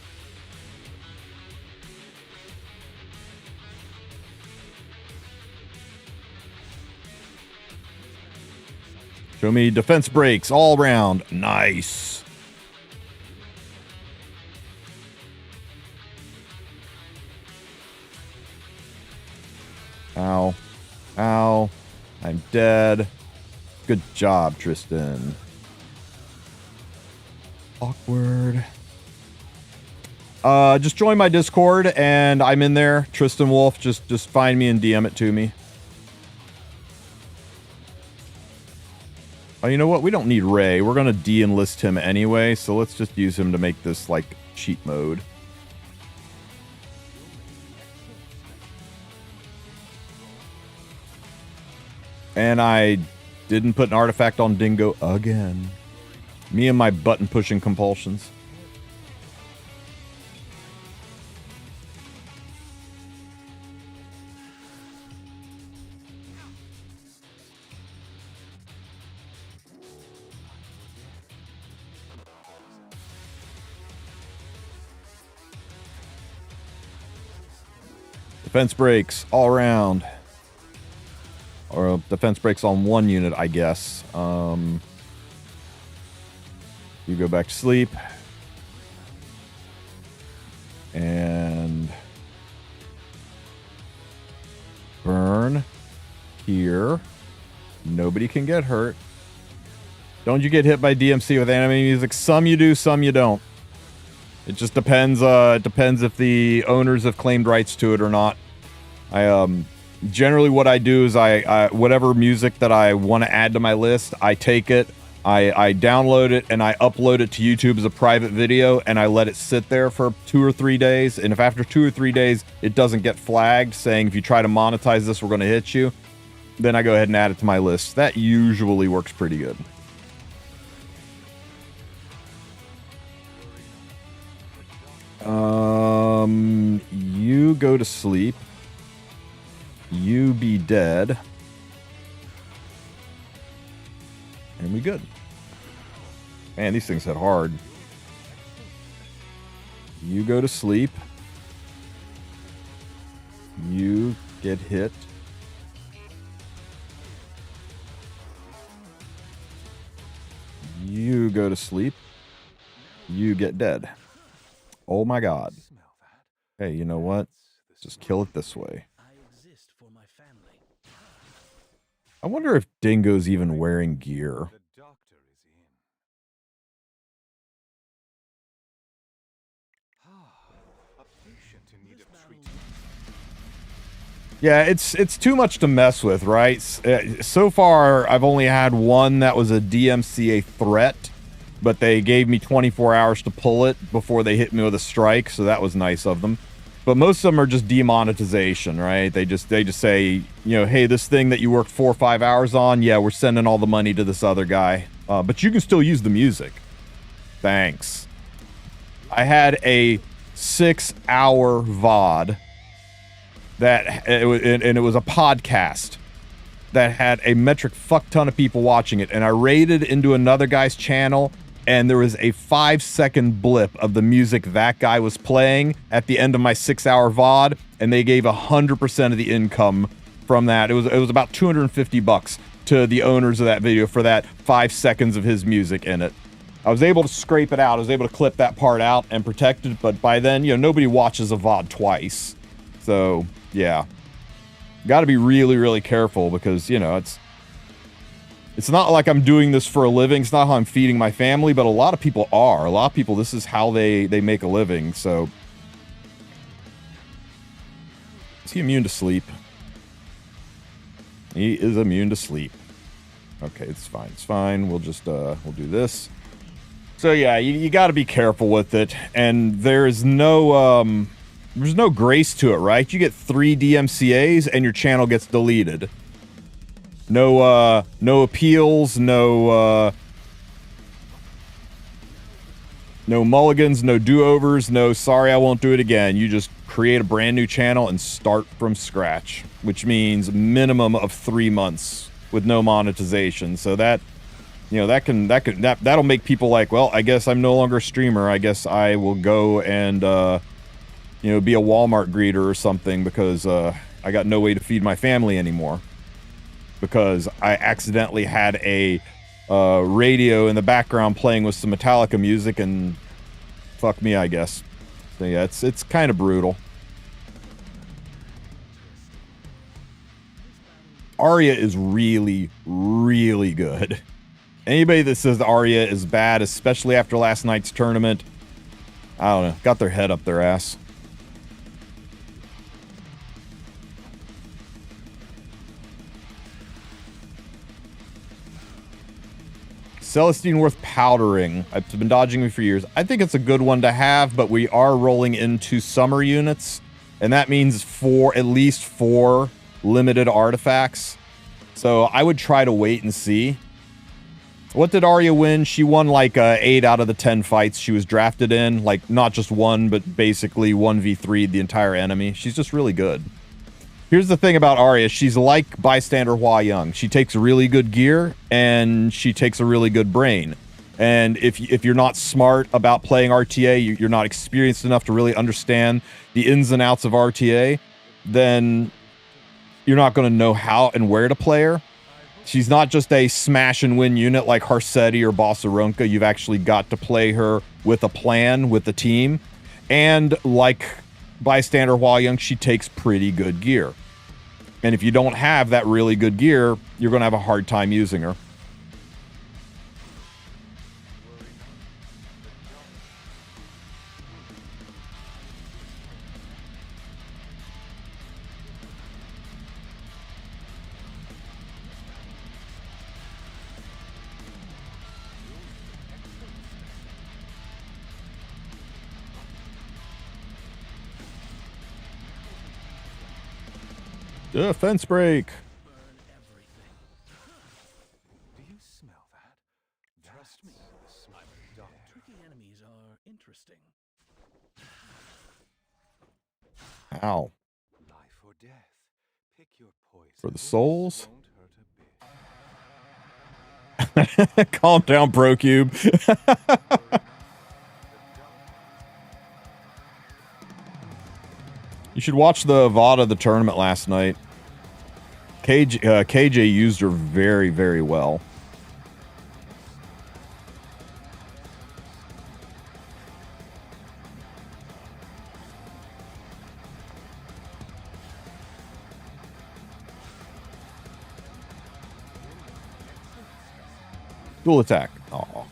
Show me defense breaks all around. Nice. Ow. Ow. I'm dead. Good job, Tristen. Awkward. Just join my Discord and I'm in there. Tristen Wulf, just find me and DM it to me. Oh, you know what? We don't need Ray. We're gonna de-enlist him anyway, so let's just use him to make this like cheat mode. And I didn't put an artifact on Dingo again. Me and my button pushing compulsions. Defense breaks all around. Or defense breaks on one unit, I guess. You go back to sleep. And burn here. Nobody can get hurt. Don't you get hit by DMC with anime music? Some you do, some you don't. It just depends. It depends if the owners have claimed rights to it or not. Generally what I do is I whatever music that I want to add to my list, I take it, I download it, and I upload it to YouTube as a private video, and I let it sit there for 2 or 3 days. And if after 2 or 3 days it doesn't get flagged saying if you try to monetize this, we're going to hit you, then I go ahead and add it to my list. That usually works pretty good. You go to sleep. You be dead. And we good. Man, these things hit hard. You go to sleep. You get hit. You go to sleep. You get dead. Oh my god. Hey, you know what? Just kill it this way. I wonder if Dingo's even wearing gear. Yeah, it's too much to mess with, right? So far, I've only had one that was a DMCA threat, but they gave me 24 hours to pull it before they hit me with a strike, so that was nice of them. But most of them are just demonetization, right? They just say, you know, hey, this thing that you worked 4 or 5 hours on, yeah, we're sending all the money to this other guy. But you can still use the music. Thanks. I had a 6-hour VOD and it was a podcast that had a metric fuck ton of people watching it, and I raided into another guy's channel, and there was a 5-second blip of the music that guy was playing at the end of my 6-hour VOD, and they gave 100% of the income from that. It was about $250 to the owners of that video for that 5 seconds of his music in it. I was able to scrape it out. I was able to clip that part out and protect it, but by then, you know, nobody watches a VOD twice. So, yeah. Got to be really, really careful because, you know, it's not like I'm doing this for a living. It's not how I'm feeding my family, but a lot of people are. A lot of people, this is how they make a living, so. Is he immune to sleep? He is immune to sleep. Okay, it's fine. It's fine. We'll just, we'll do this. So yeah, you got to be careful with it, and there's no grace to it, right? You get 3 DMCA's and your channel gets deleted. No appeals, no mulligans, no do-overs, no sorry I won't do it again. You just create a brand new channel and start from scratch, which means minimum of 3 months with no monetization. So that, you know, that'll make people like, well, I guess I'm no longer a streamer. I guess I will go and you know, be a Walmart greeter or something because I got no way to feed my family anymore because I accidentally had a radio in the background playing with some Metallica music, and fuck me, I guess. So yeah, it's kind of brutal. Arya is really, really good. Anybody that says Arya is bad, especially after last night's tournament, I don't know, got their head up their ass. Celestine worth powdering. I've been dodging me for years. I think it's a good one to have, but we are rolling into summer units, and that means at least 4 limited artifacts. So I would try to wait and see. What did Arya win? She won like 8 out of the 10 fights she was drafted in. Like, not just one, but basically 1v3'd the entire enemy. She's just really good. Here's the thing about Arya. She's like Bystander Hua Young. She takes really good gear, and she takes a really good brain. And if you're not smart about playing RTA, you're not experienced enough to really understand the ins and outs of RTA, then you're not going to know how and where to play her. She's not just a smash and win unit like Harsetti or Bossaronka. You've actually got to play her with a plan, with a team. And like Bystander Hua Young, she takes pretty good gear. And if you don't have that really good gear, you're going to have a hard time using her. Fence break. Do you smell that? Trust me, Tricky enemies are interesting. Ow. Life or death. Pick your poison. For the souls? Won't hurt a bit. Calm down, Brocube. You should watch the VOD of the tournament last night. KJ used her very, very well. Dual attack. Oh.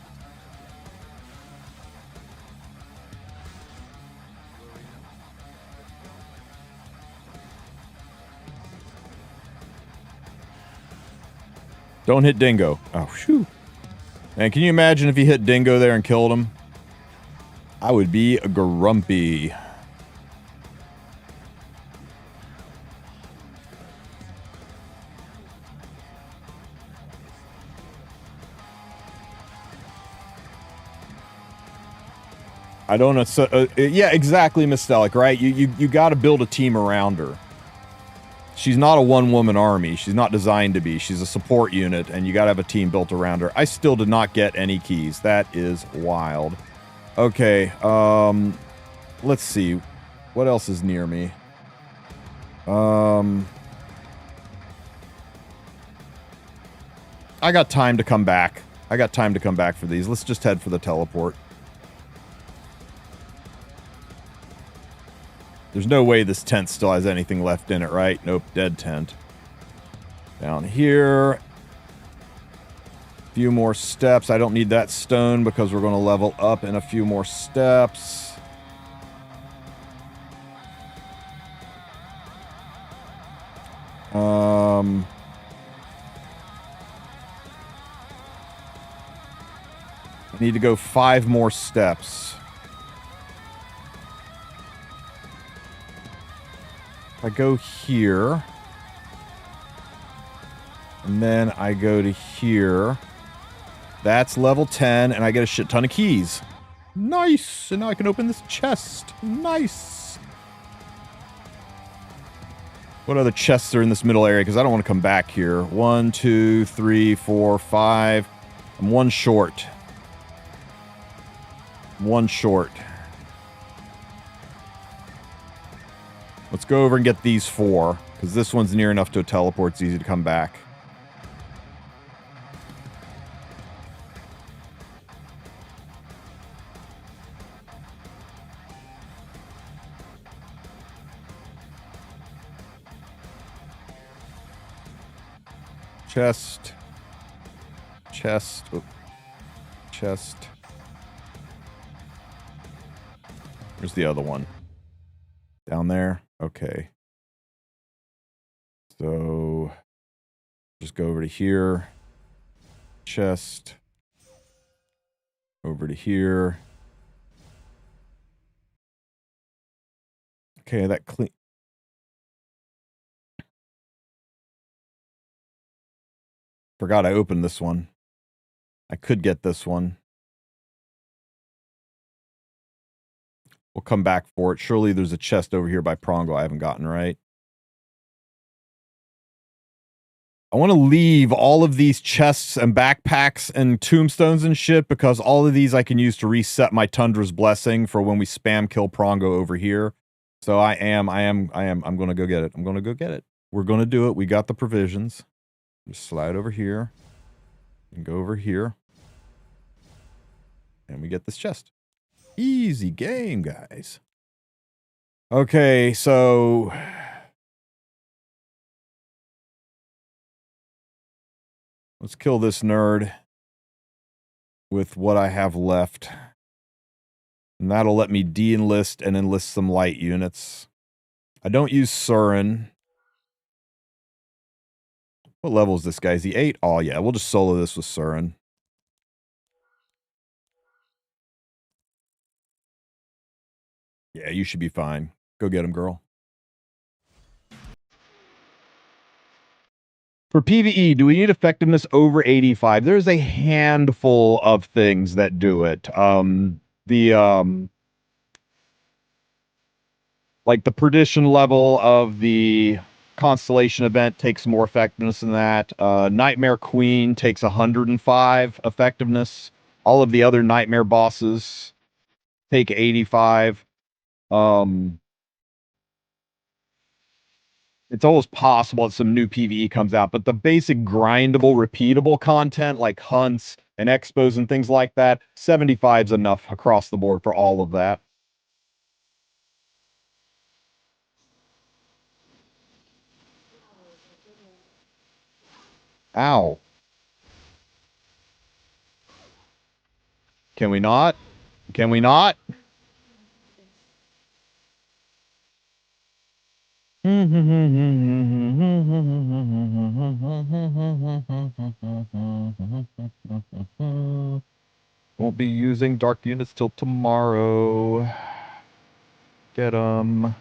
Don't hit Dingo. Oh, shoo. Man, can you imagine if he hit Dingo there and killed him? I would be grumpy. I don't know. So, yeah, exactly, Mistelic, right? You got to build a team around her. She's not a one-woman army. She's not designed to be. She's a support unit, and you got to have a team built around her. I still did not get any keys. That is wild. Okay, let's see. What else is near me? I got time to come back. I got time to come back for these. Let's just head for the teleport. There's no way this tent still has anything left in it, right? Nope, dead tent. Down here. A few more steps. I don't need that stone because we're going to level up in a few more steps. I Need to go 5 more steps. If I go here, and then I go to here, that's level 10, and I get a shit ton of keys. Nice! And now I can open this chest. Nice! What other chests are in this middle area? Because I don't want to come back here. 1, 2, 3, 4, 5. I'm 1 short. 1 short. Let's go over and get these 4, because this one's near enough to a teleport. It's easy to come back. Chest. Chest. Oh. Chest. Where's the other one? Down there? Okay. So, just go over to here. Chest. Over to here. Okay, that clean. Forgot I opened this one. I could get this one. We'll come back for it. Surely there's a chest over here by Prongo I haven't gotten, right? I want to leave all of these chests and backpacks and tombstones and shit because all of these I can use to reset my Tundra's Blessing for when we spam kill Prongo over here. So I'm going to go get it. I'm going to go get it. We're going to do it. We got the provisions. Just slide over here and go over here. And we get this chest. Easy game, guys. Okay, so let's kill this nerd with what I have left. And that'll let me de-enlist and enlist some light units. I don't use Surin. What level is this guy? Is he 8? Oh, yeah, we'll just solo this with Surin. Yeah, you should be fine. Go get him, girl. For PvE, do we need effectiveness over 85? There's a handful of things that do it. Like the perdition level of the constellation event takes more effectiveness than that. Nightmare Queen takes 105 effectiveness. All of the other nightmare bosses take 85. It's always possible that some new PvE comes out, but the basic grindable, repeatable content like hunts and expos and things like that, 75 is enough across the board for all of that. Ow. Can we not? Can we not? Won't be using dark units till tomorrow. Get 'em.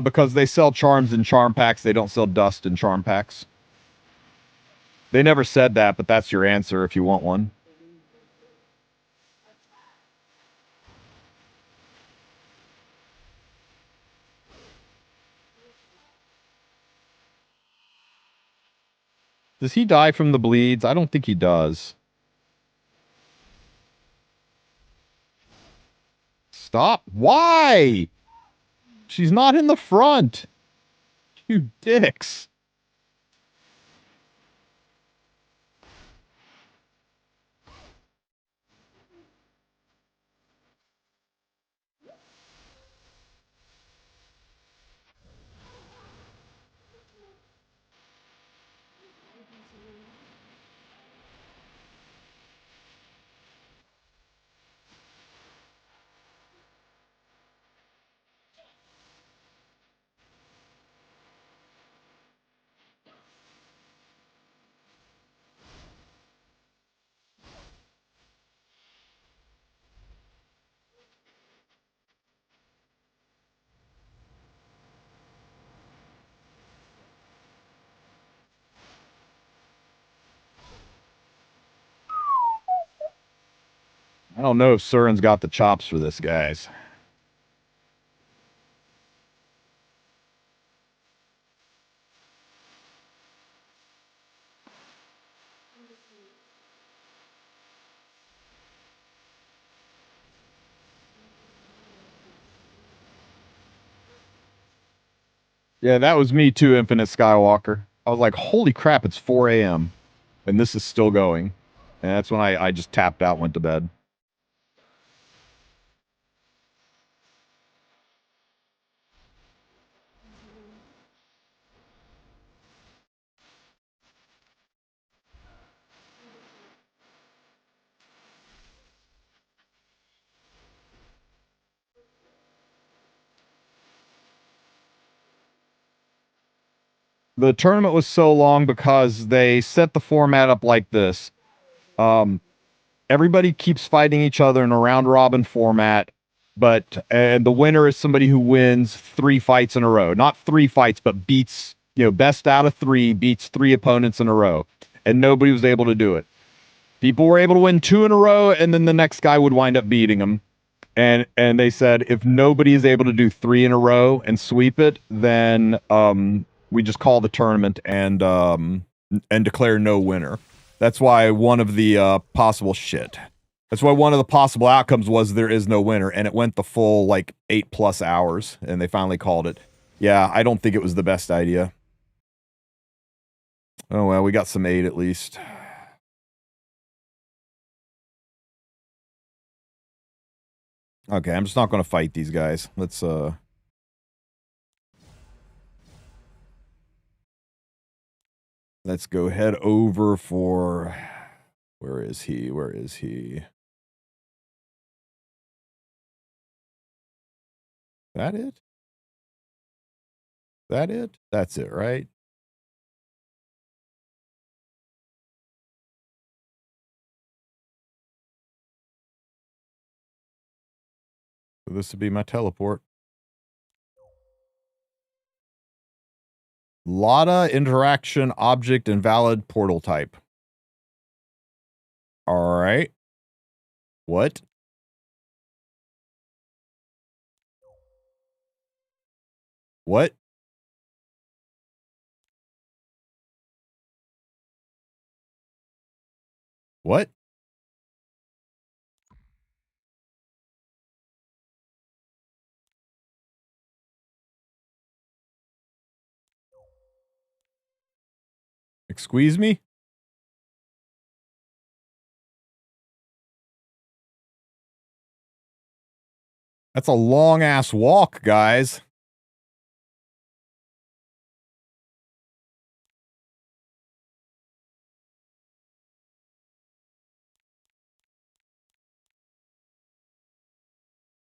Because they sell charms in charm packs, they don't sell dust in charm packs. They never said that, but that's your answer if you want one. Does he die from the bleeds? I don't think he does. Stop. Why? She's not in the front. You dicks. I don't know if Surin's got the chops for this, guys. Yeah, that was me too, Infinite Skywalker. I was like, holy crap, it's 4 a.m. and this is still going. And that's when I just tapped out and went to bed. The tournament was so long because they set the format up like this. Everybody keeps fighting each other in a round robin format, and the winner is somebody who wins 3 fights in a row. Not 3 fights, but beats, best out of 3, beats 3 opponents in a row. And nobody was able to do it. People were able to win 2 in a row, and then the next guy would wind up beating them. And they said if nobody is able to do 3 in a row and sweep it, then we just call the tournament and declare no winner. That's why one of the possible outcomes was there is no winner, and it went the full like 8+ hours, and they finally called it. Yeah, I don't think it was the best idea. Oh well, we got some aid at least. Okay, I'm just not going to fight these guys. Let's go head over for... Where is he? Where is he? That it? That it? That's it, right? So this would be my teleport. Lotta interaction object invalid portal type. All right. What? What? What? Excuse me? That's a long-ass walk, guys.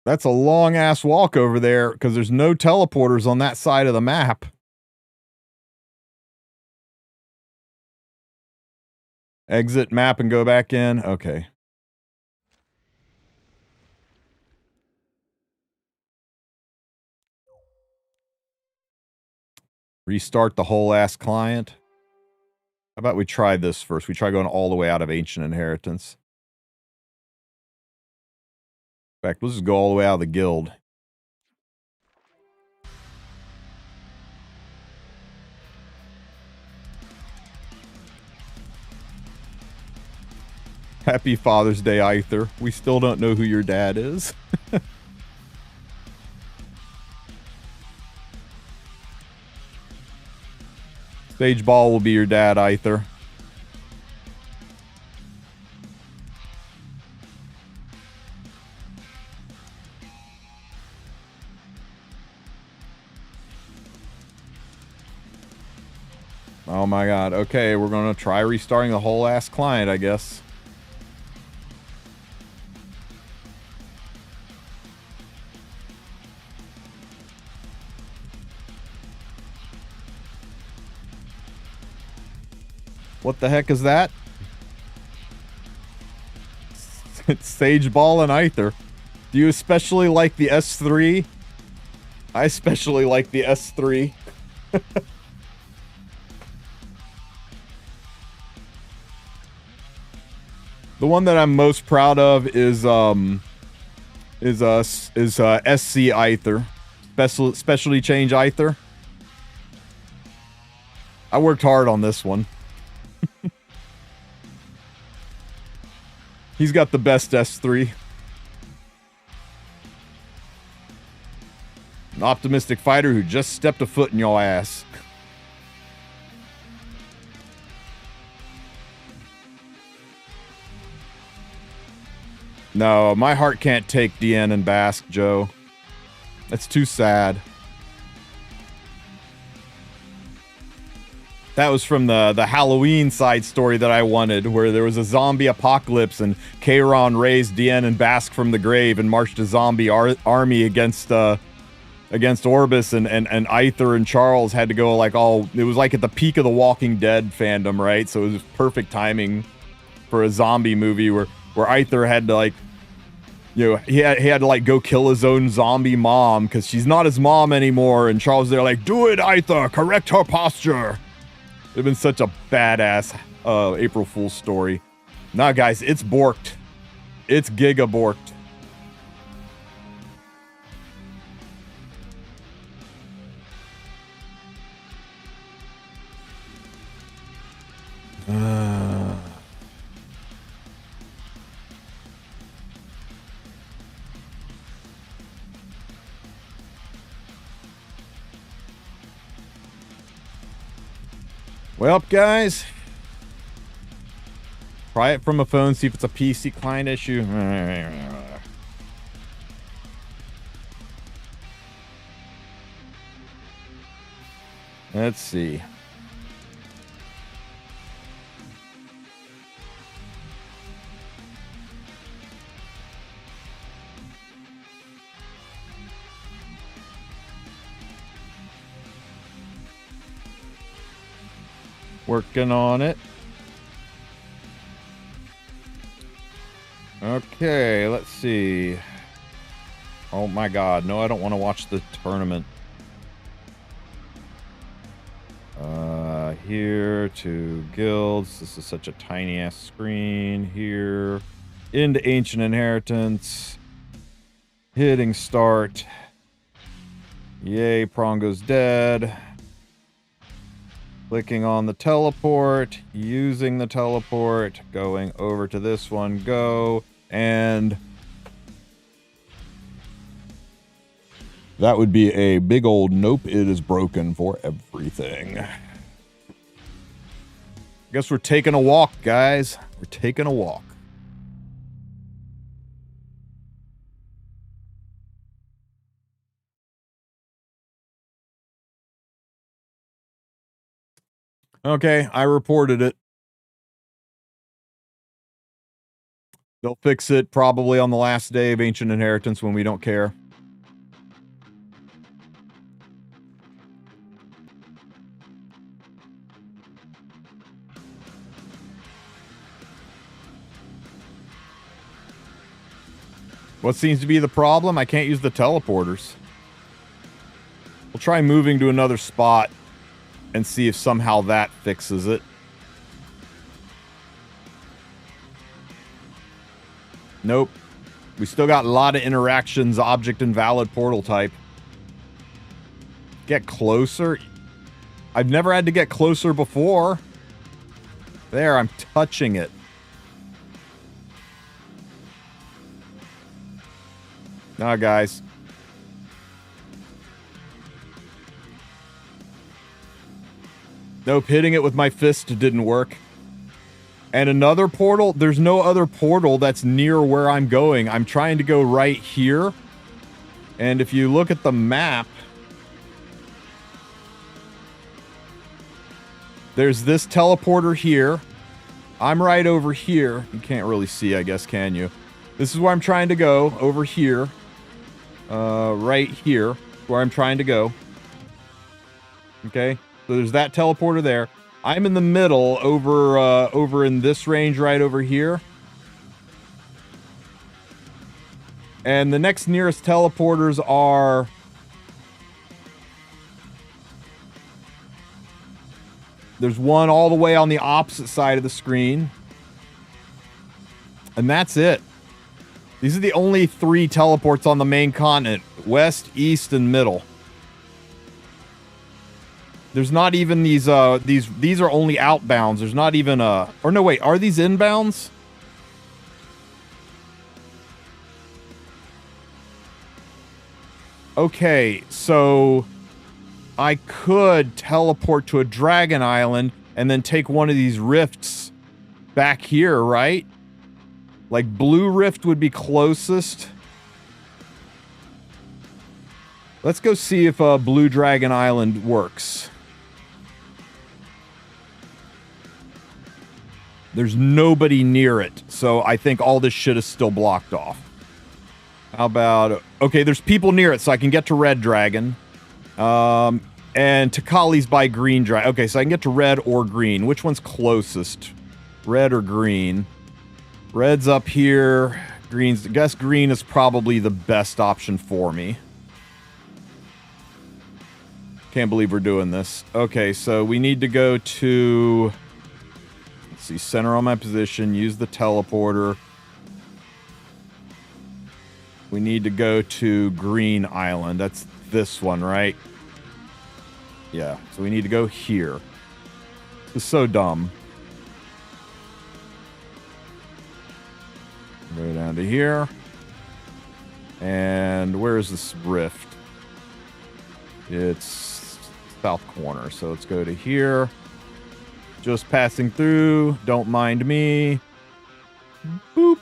That's a long-ass walk over there, because there's no teleporters on that side of the map. Exit map and go back in? Okay. Restart the whole ass client. How about we try this first? We try going all the way out of Ancient Inheritance. In fact, let's just go all the way out of the guild. Happy Father's Day, Aether. We still don't know who your dad is. Stage Ball will be your dad, Aether. Oh my god. Okay, we're gonna try restarting the whole ass client, I guess. What the heck is that? It's Sage Ball and Aether. Do you especially like the S3? I especially like the S3. The one that I'm most proud of is SC Aether. Specialty change Aether. I worked hard on this one. He's got the best S3. An optimistic fighter who just stepped a foot in your ass. No, my heart can't take Dien and Basque, Joe. That's too sad. That was from the Halloween side story that I wanted, where there was a zombie apocalypse and Kairon raised Dien and Basque from the grave and marched a zombie army against Orbis, and Aether and Charles had to go like all... It was like at the peak of the Walking Dead fandom, right? So it was perfect timing for a zombie movie where Aether had to like... You know, he had to like go kill his own zombie mom because she's not his mom anymore, and Charles there like, do it, Aether, correct her posture. It'd been such a badass April Fool's story. Nah, guys, it's borked. It's giga borked. Well, guys, try it from a phone, see if it's a PC client issue. Let's see. Working on it. Okay, let's see. Oh my god, no, I don't want to watch the tournament. Here to guilds. This is such a tiny ass screen. Here. Into Ancient Inheritance. Hitting start. Yay, Prongo's dead. Clicking on the teleport, using the teleport, going over to this one, go, and that would be a big old nope, it is broken for everything. Guess we're taking a walk, guys. We're taking a walk. Okay, I reported it. They'll fix it probably on the last day of Ancient Inheritance when we don't care. What seems to be the problem? I can't use the teleporters. We'll try moving to another spot and see if somehow that fixes it. Nope. We still got a lot of interactions, object invalid portal type. Get closer? I've never had to get closer before. There, I'm touching it. Nah, guys. Nope, hitting it with my fist didn't work. And another portal? There's no other portal that's near where I'm going. I'm trying to go right here. And if you look at the map, there's this teleporter here. I'm right over here. You can't really see, I guess, can you? This is where I'm trying to go, over here. Right here, where I'm trying to go. Okay? So there's that teleporter there. I'm in the middle, over in this range right over here. And the next nearest teleporters are... There's one all the way on the opposite side of the screen. And that's it. These are the only 3 teleports on the main continent. West, east, and middle. There's not even these are only outbounds. There's not even or no, wait, are these inbounds? Okay, so I could teleport to a dragon island and then take one of these rifts back here, right? Like Blue Rift would be closest. Let's go see if Blue Dragon Island works. There's nobody near it, so I think all this shit is still blocked off. How about... Okay, there's people near it, so I can get to Red Dragon. And Takali's by Green Dragon. Okay, so I can get to Red or Green. Which one's closest? Red or Green? Red's up here. Green's... I guess Green is probably the best option for me. Can't believe we're doing this. Okay, so we need to go to... Let's see, center on my position, use the teleporter. We need to go to Green Island. That's this one, right? Yeah, so we need to go here. This is so dumb. Go down to here. And where is this rift? It's south corner, so let's go to here. Just passing through. Don't mind me. Boop.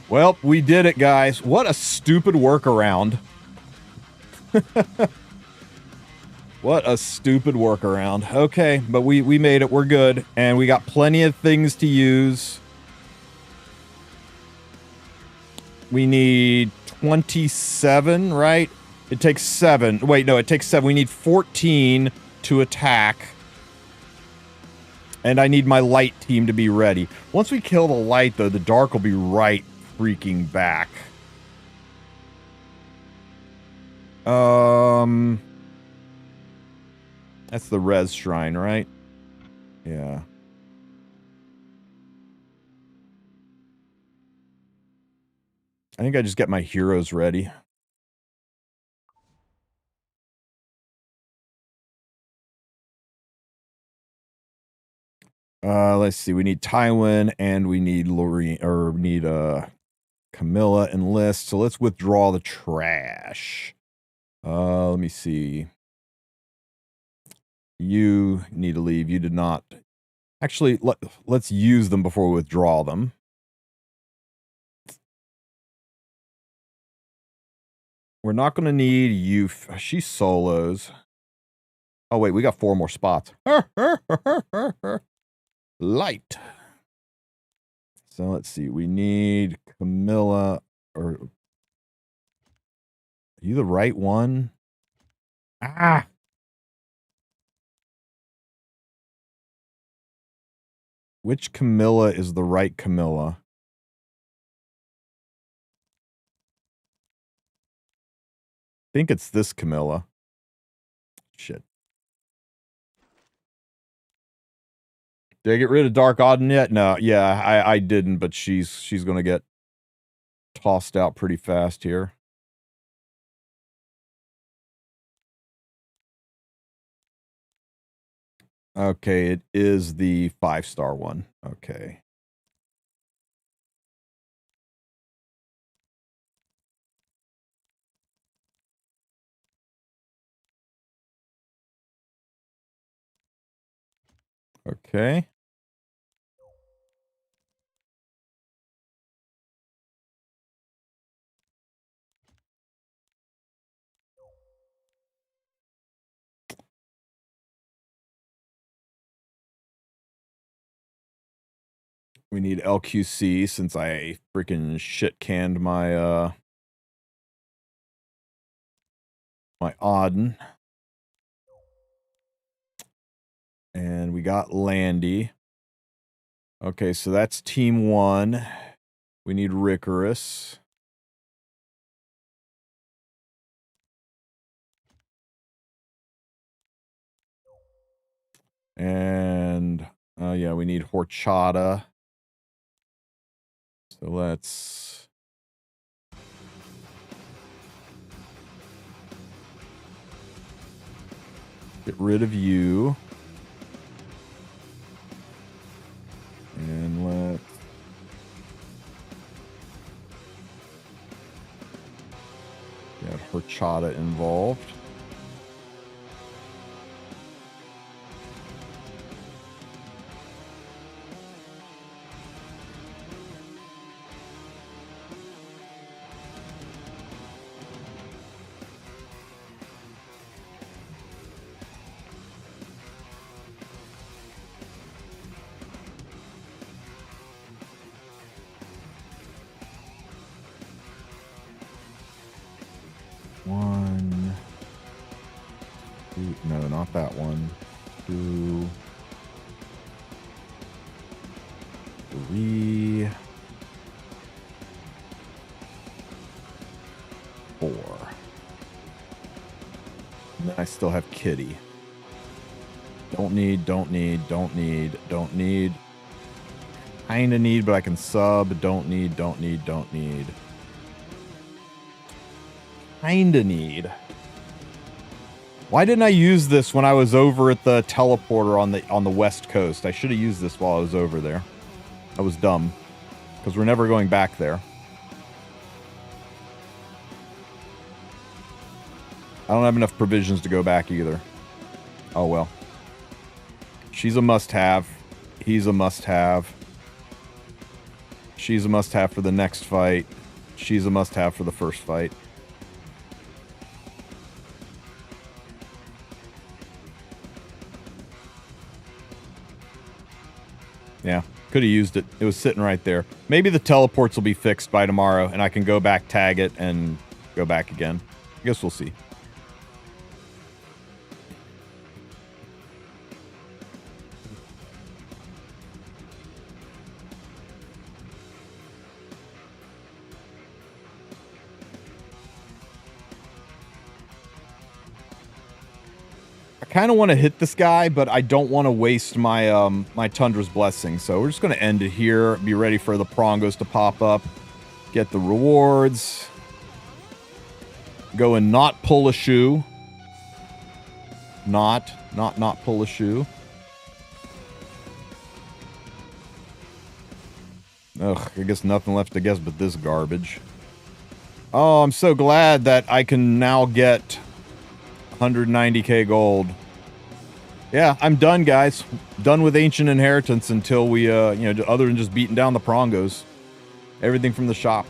Well, we did it, guys. What a stupid workaround. What a stupid workaround. Okay, but we made it. We're good. And we got plenty of things to use. We need 27, right? It takes 7. Wait, no, it takes 7. We need 14 to attack. And I need my light team to be ready. Once we kill the light, though, the dark will be right freaking back. That's the res shrine, right? Yeah. I think I just get my heroes ready. Let's see. We need Tywin and we need Loreen, or we need Camilla and List. So let's withdraw the trash. Let me see. You need to leave. You did not. Actually, let's use them before we withdraw them. We're not going to need you. She solos. Oh, wait. We got 4 more spots. Light. So let's see. We need Camilla. Or... Are you the right one? Ah! Which Camilla is the right Camilla? I think it's this Camilla. Shit. Did I get rid of Dark Auden yet? No, yeah, I didn't, but she's gonna get tossed out pretty fast here. Okay, it is the 5-star one. Okay. Okay. We need LQC since I freaking shit canned my my Auden. And we got Landy. Okay, so that's team 1. We need Ricorous. And, oh yeah, we need horchata. So let's... get rid of you. And let's... get horchata involved. One, two, no, not that one. 2, 3, 4. And then I still have Kitty. Don't need. Kinda need, but I can sub. Don't need. Kinda need. Why didn't I use this when I was over at the teleporter on the west coast? I should have used this while I was over there. That was dumb. Because we're never going back there. I don't have enough provisions to go back either. Oh well. She's a must-have. He's a must-have. She's a must-have for the next fight. She's a must-have for the first fight. Yeah, could have used it. It was sitting right there. Maybe the teleports will be fixed by tomorrow, and I can go back, tag it, and go back again. I guess we'll see. I kind of want to hit this guy, but I don't want to waste my my Tundra's Blessing. So we're just going to end it here. Be ready for the prongos to pop up. Get the rewards. Go and not pull a shoe. Not pull a shoe. Ugh, I guess nothing left to guess but this garbage. Oh, I'm so glad that I can now get 190k gold. Yeah, I'm done, guys. Done with Ancient Inheritance until we, you know, other than just beating down the prongos. Everything from the shop.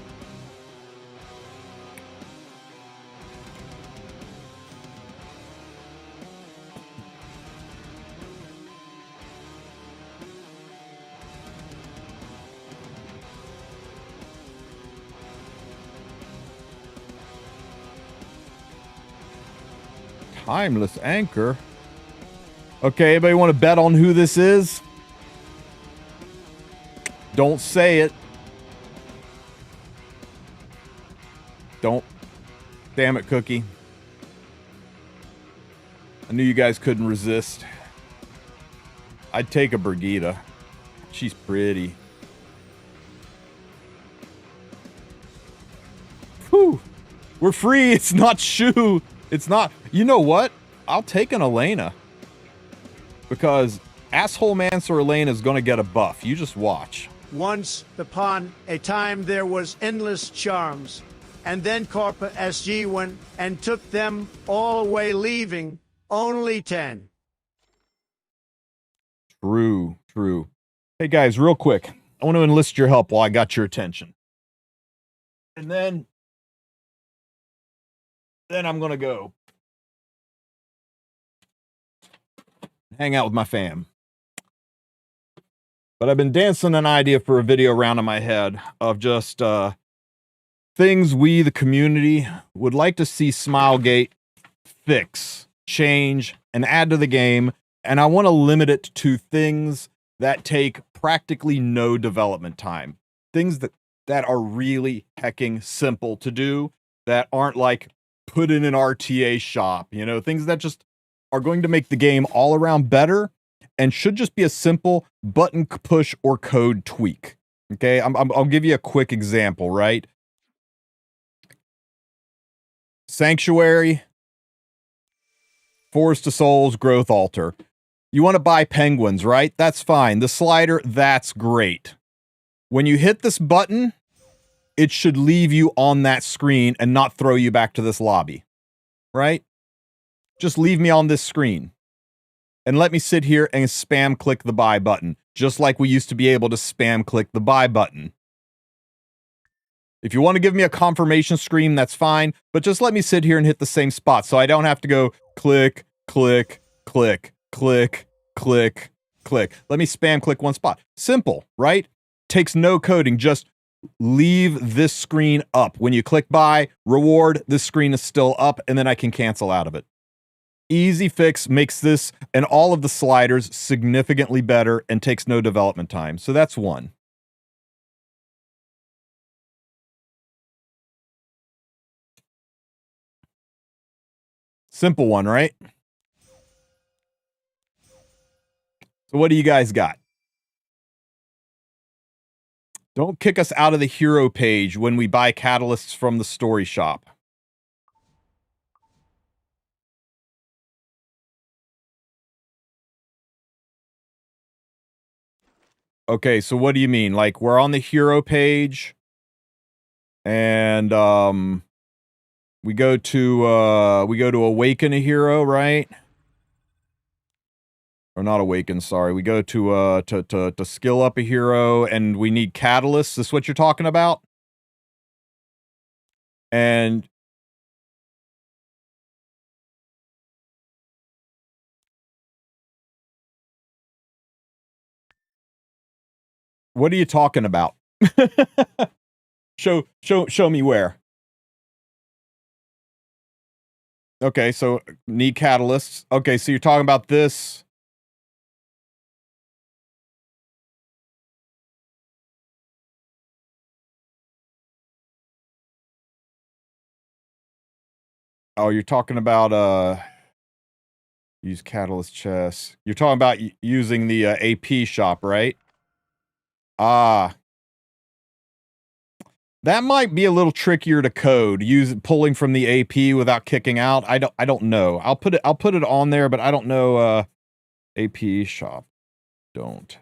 Timeless Anchor. Okay, anybody want to bet on who this is? Don't say it. Don't. Damn it, Cookie. I knew you guys couldn't resist. I'd take a Brigida. She's pretty. Whew. We're free. It's not Shu. It's not. You know what? I'll take an Elena. Because Asshole Mancer Elena is going to get a buff. You just watch. Once upon a time there was endless charms, and then Corpa SG went and took them all away, leaving only 10. True. Hey guys, real quick. I want to enlist your help while I got your attention. And then I'm going to go hang out with my fam. But I've been dancing an idea for a video around in my head of just things we, the community, would like to see Smilegate fix, change, and add to the game. And I want to limit it to things that take practically no development time. Things that are really hecking simple to do, that aren't like put in an RTA shop, you know, things that just are going to make the game all around better and should just be a simple button push or code tweak. Okay, I'll give you a quick example, right? Sanctuary, Forest of Souls, Growth Altar. You want to buy penguins, right? That's fine. The slider, that's great. When you hit this button, it should leave you on that screen and not throw you back to this lobby, right? Just leave me on this screen and let me sit here and spam click the buy button, just like we used to be able to spam click the buy button. If you want to give me a confirmation screen, that's fine, but just let me sit here and hit the same spot so I don't have to go click, click, click, click, click, click. Let me spam click one spot. Simple, right? Takes no coding, just leave this screen up. When you click buy, reward, this screen is still up, and then I can cancel out of it. Easy fix, makes this and all of the sliders significantly better and takes no development time. So that's one. Simple one, right? So what do you guys got? Don't kick us out of the hero page when we buy catalysts from the story shop. Okay, so what do you mean? Like, we're on the hero page, and we go to awaken a hero, right? Or not awaken, sorry. We go to skill up a hero, and we need catalysts. Is this what you're talking about? And what are you talking about? Show me where. Okay, so need catalysts. Okay, so you're talking about this. Oh, you're talking about use catalyst chest. You're talking about using the AP shop, right? Ah. That might be a little trickier to code, pulling from the AP without kicking out. I don't know. I'll put it on there, but I don't know AP shop. Don't.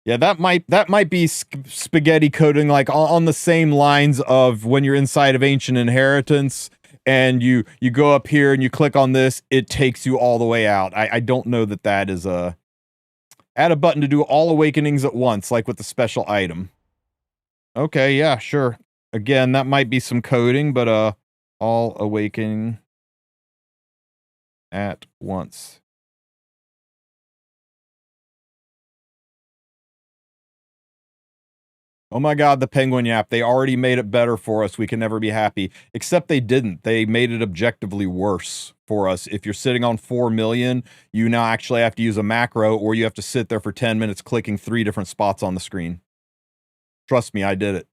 Yeah, that might be spaghetti coding, like on the same lines of when you're inside of Ancient Inheritance and you go up here and you click on this, it takes you all the way out. I don't know that is a add a button to do all awakenings at once, like with the special item. Okay, yeah, sure. Again, that might be some coding, but all awakening at once. Oh my god, the Penguin Yap. They already made it better for us. We can never be happy. Except they didn't. They made it objectively worse for us. If you're sitting on 4 million, you now actually have to use a macro, or you have to sit there for 10 minutes clicking 3 different spots on the screen. Trust me, I did it.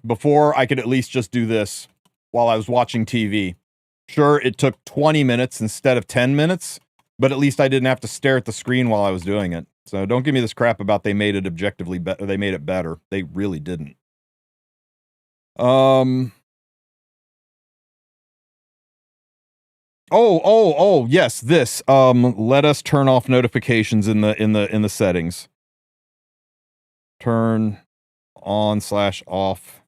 Before, I could at least just do this while I was watching TV. Sure, it took 20 minutes instead of 10 minutes, but at least I didn't have to stare at the screen while I was doing it. So don't give me this crap about they made it objectively better. They made it better. They really didn't. Oh, yes, this. Let us turn off notifications in the settings. Turn on/off.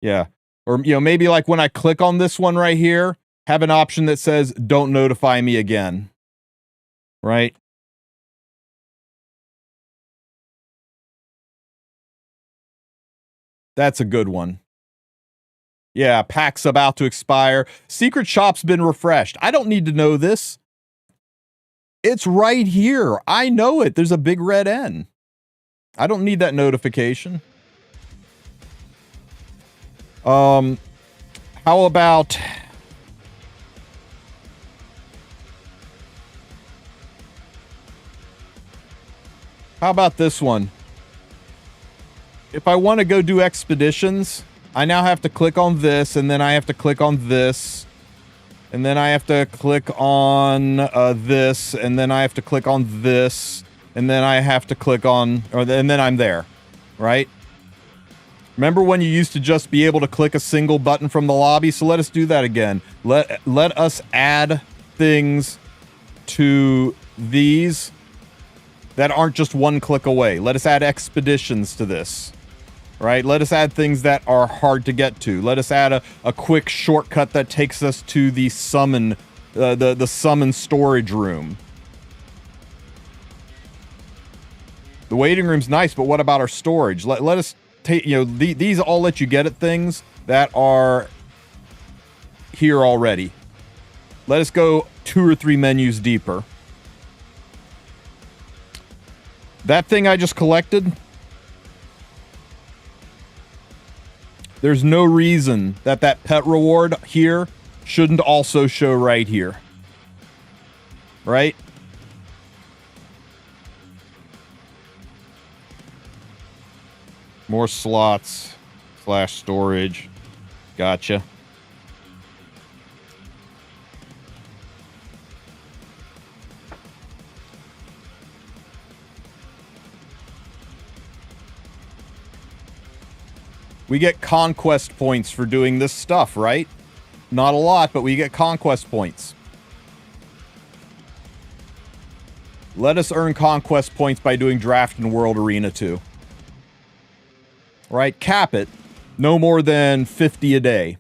Yeah. Or, maybe like when I click on this one right here, have an option that says, don't notify me again. Right? That's a good one. Yeah, pack's about to expire. Secret shop's been refreshed. I don't need to know this. It's right here. I know it. There's a big red N. I don't need that notification. How about... How about this one? If I want to go do expeditions, I now have to click on this, and then I have to click on this. And then I have to click on this, and then I have to click on this, and then I have to click on, and then I'm there, right? Remember when you used to just be able to click a single button from the lobby? So let us do that again. Let us add things to these that aren't just one click away. Let us add expeditions to this, right? Let us add things that are hard to get to. Let us add a quick shortcut that takes us to the summon, the summon storage room. The waiting room's nice, but what about our storage? Let us take, these all let you get at things that are here already. Let us go 2 or 3 menus deeper. That thing I just collected, there's no reason that pet reward here shouldn't also show right here. Right? More slots / storage. Gotcha. We get conquest points for doing this stuff, right? Not a lot, but we get conquest points. Let us earn conquest points by doing Draft and World Arena 2. Right? Cap it. No more than 50 a day.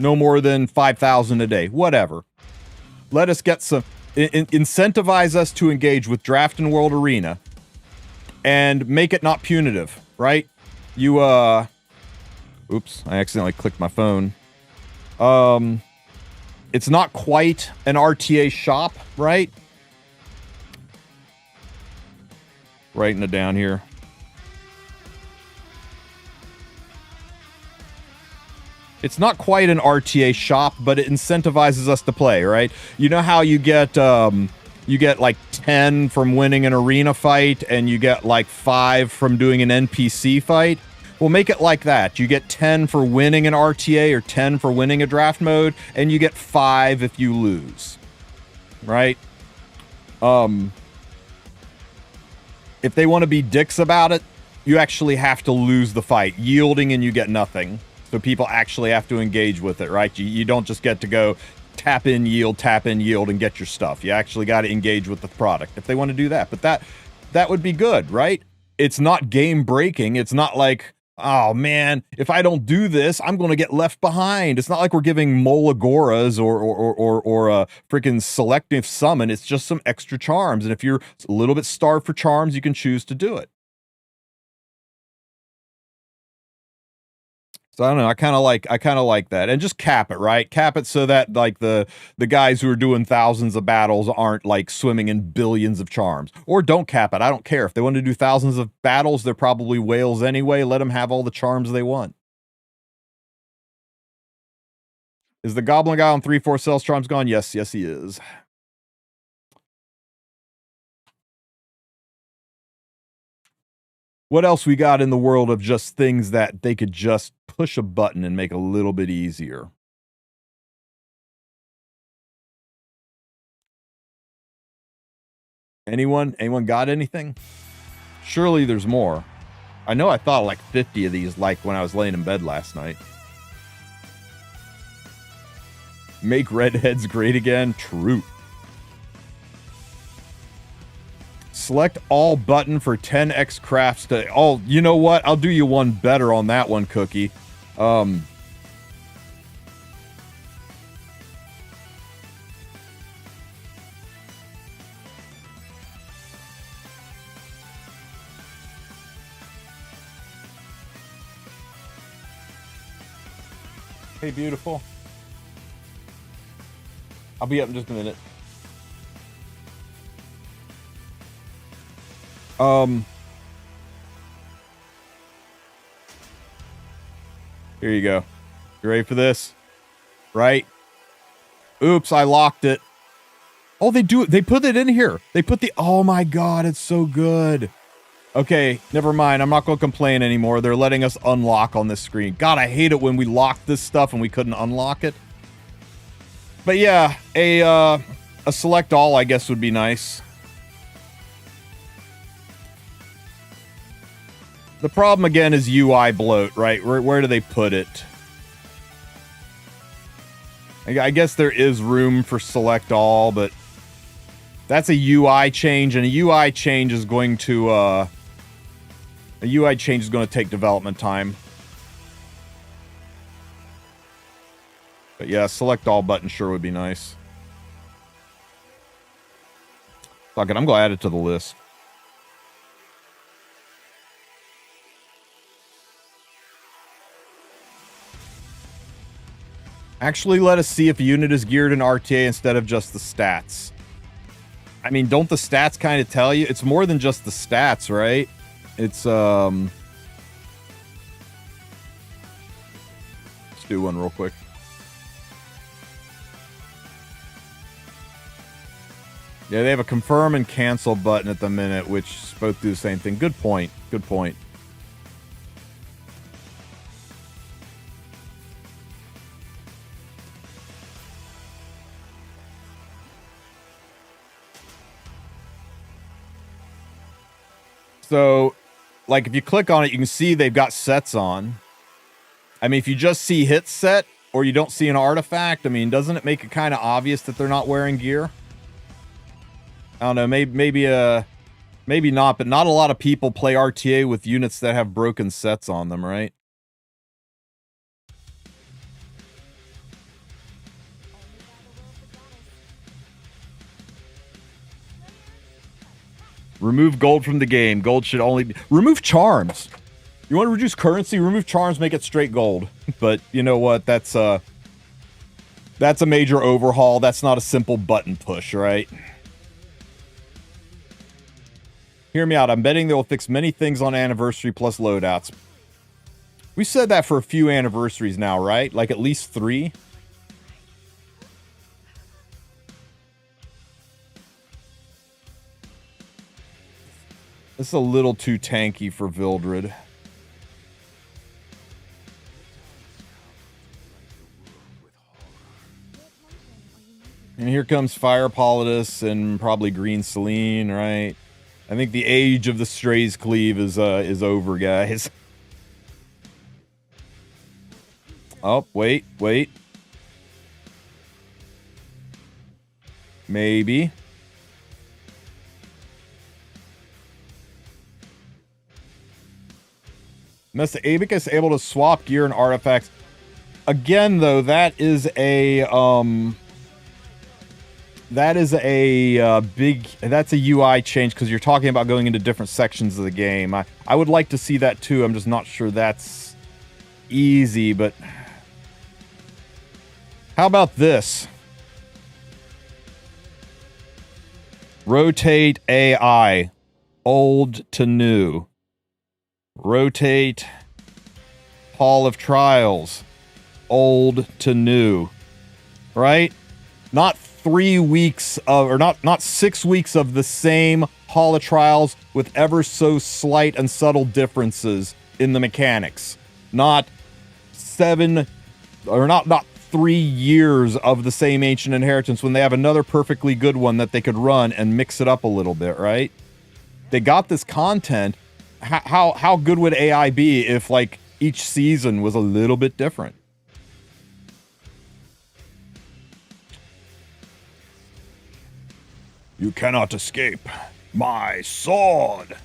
No more than 5,000 a day. Whatever. Let us get some... incentivize us to engage with Draft and World Arena. And make it not punitive, right? You, oops, I accidentally clicked my phone. It's not quite an RTA shop, right? Writing it down here. It's not quite an RTA shop, but it incentivizes us to play, right? You know how you get like 10 from winning an arena fight, and you get like 5 from doing an NPC fight? Well, make it like that. You get 10 for winning an RTA or 10 for winning a draft mode, and you get 5 if you lose. Right? If they want to be dicks about it, you actually have to lose the fight. Yielding and you get nothing. So people actually have to engage with it, right? You don't just get to go tap in, yield, and get your stuff. You actually got to engage with the product if they want to do that. But that would be good, right? It's not game breaking. It's not like, oh man, if I don't do this, I'm going to get left behind. It's not like we're giving Molagoras or a freaking selective summon. It's just some extra charms. And if you're a little bit starved for charms, you can choose to do it. So I don't know. I kind of like that, and just cap it, right? Cap it so that like the guys who are doing thousands of battles aren't like swimming in billions of charms. Or don't cap it. I don't care if they want to do thousands of battles. They're probably whales anyway. Let them have all the charms they want. Is the goblin guy on 3/4 sells charms gone? Yes, he is. What else we got in the world of just things that they could just push a button and make a little bit easier? Anyone got anything? Surely there's more. I know I thought like 50 of these like when I was laying in bed last night. Make redheads great again? True. Select all button for 10x crafts to... Oh, you know what? I'll do you one better on that one, Cookie. Hey, beautiful. I'll be up in just a minute. Here you go. You ready for this? Right? Oops, I locked it. Oh, they do it. They put it in here. They put the... Oh my god, it's so good. Okay, never mind. I'm not going to complain anymore. They're letting us unlock on this screen. God, I hate it when we lock this stuff and we couldn't unlock it. But yeah, a select all, I guess, would be nice. The problem, again, is UI bloat, right? Where do they put it? I guess there is room for select all, but that's a UI change, and a UI change is going to take development time. But yeah, select all button sure would be nice. Fuck it, I'm gonna add it to the list. Actually, let us see if a unit is geared in RTA instead of just the stats. I mean, don't the stats kind of tell you? It's more than just the stats, right? It's, let's do one real quick. Yeah, they have a confirm and cancel button at the minute, which both do the same thing. Good point. Good point. So, like, if you click on it, you can see they've got sets on. I mean, if you just see hit set, or you don't see an artifact, I mean, doesn't it make it kind of obvious that they're not wearing gear? I don't know, maybe not, but not a lot of people play RTA with units that have broken sets on them, right? Remove gold from the game. Gold should only be... Remove charms. You want to reduce currency? Remove charms, make it straight gold. But you know what? That's a major overhaul. That's not a simple button push, right? Hear me out. I'm betting they'll fix many things on Anniversary plus loadouts. We said that for a few anniversaries now, right? Like at least 3. This is a little too tanky for Vildred. And here comes Fire Politis and probably Green Selene, right? I think the age of the Strays Cleave is over, guys. Oh, wait. Maybe. Mr. Abacus able to swap gear and artifacts. Again, though, that is a UI change because you're talking about going into different sections of the game. I would like to see that too. I'm just not sure that's easy, but how about this? Rotate AI, old to new. Rotate Hall of Trials, old to new, right? Not 3 weeks of, or not 6 weeks of the same Hall of Trials with ever so slight and subtle differences in the mechanics. Not 7, or not 3 years of the same Ancient Inheritance when they have another perfectly good one that they could run and mix it up a little bit, right? They got this content. How good would AI be if, like, each season was a little bit different? You cannot escape my sword.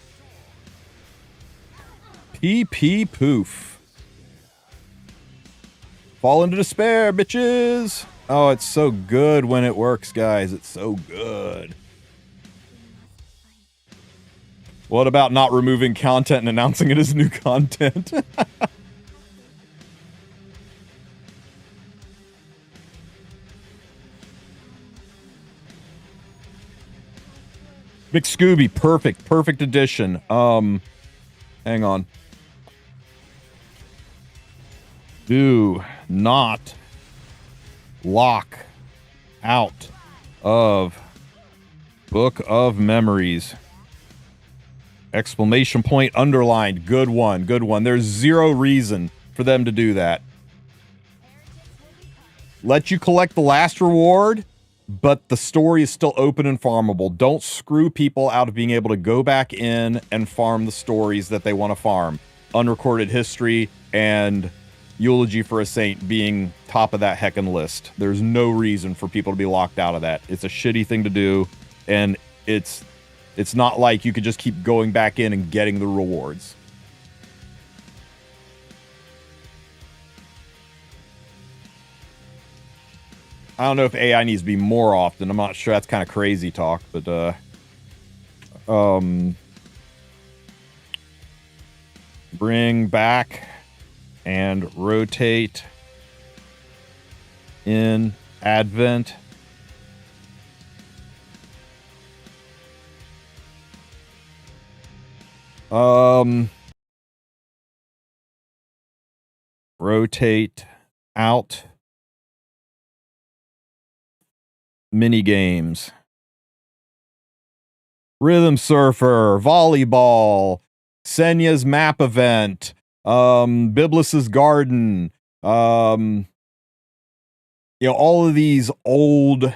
PP poof. Fall into despair, bitches. Oh, it's so good when it works, guys. It's so good. What about not removing content and announcing it as new content? McScooby, perfect addition. Hang on. Do not lock out of Book of Memories. Exclamation point underlined. Good one. There's zero reason for them to do that. let you collect the last reward, but the story is still open and farmable. Don't screw people out of being able to go back in and farm the stories that they want to farm. Unrecorded History and Eulogy for a Saint being top of that heckin' list. There's no reason for people to be locked out of that. It's a shitty thing to do, and it's not like you could just keep going back in and getting the rewards. I don't know if AI needs to be more often. I'm not sure. That's kind of crazy talk, but bring back and rotate in Advent. Rotate out mini games. Rhythm Surfer, volleyball, Senya's map event, Biblis's garden, all of these old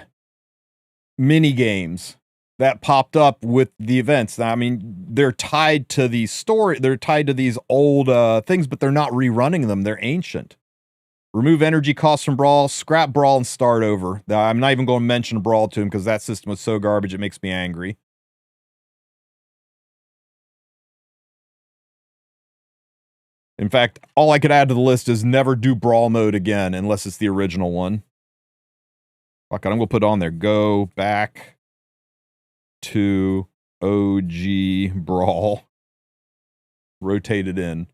mini games that popped up with the events. Now, I mean, they're tied to these they're tied to these old things, but they're not rerunning them. They're ancient. Remove energy costs from Brawl, scrap Brawl, and start over. I'm not even going to mention Brawl to him because that system was so garbage it makes me angry. In fact, all I could add to the list is never do Brawl mode again unless it's the original one. Fuck it, I'm going to put on there. Go back to OG Brawl. Rotate it in.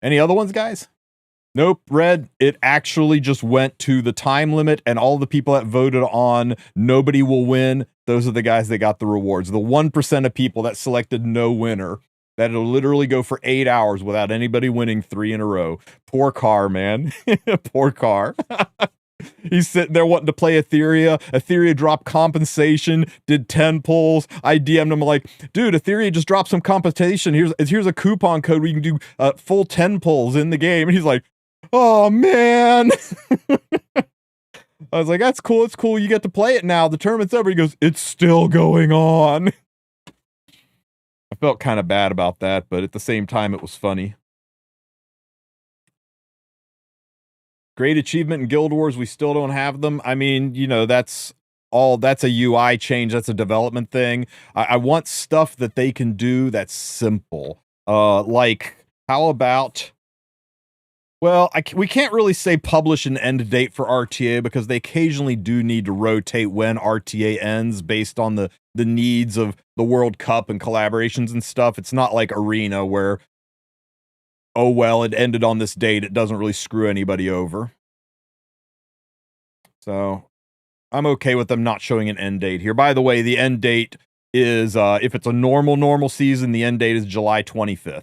Any other ones, guys? Nope, Red, it actually just went to the time limit, and all the people that voted on nobody will win, those are the guys that got the rewards. The 1% of people that selected no winner, that it'll literally go for 8 hours without anybody winning 3 in a row. Poor Car, man. Poor Car. He's sitting there wanting to play Etheria. Etheria dropped compensation, did 10 pulls. I DM'd him like, dude, Etheria just dropped some compensation. Here's a coupon code where you can do full 10 pulls in the game. And he's like, oh, man. I was like, that's cool. It's cool. You get to play it now. The tournament's over. He goes, it's still going on. I felt kind of bad about that, but at the same time, it was funny. Great achievement in Guild Wars. We still don't have them. I mean, that's a UI change. That's a development thing. I want stuff that they can do that's simple. Like, how about... Well, we can't really say publish an end date for RTA because they occasionally do need to rotate when RTA ends based on the needs of the World Cup and collaborations and stuff. It's not like Arena where, oh, well, it ended on this date. It doesn't really screw anybody over. So I'm okay with them not showing an end date here. By the way, the end date is, if it's a normal season, the end date is July 25th.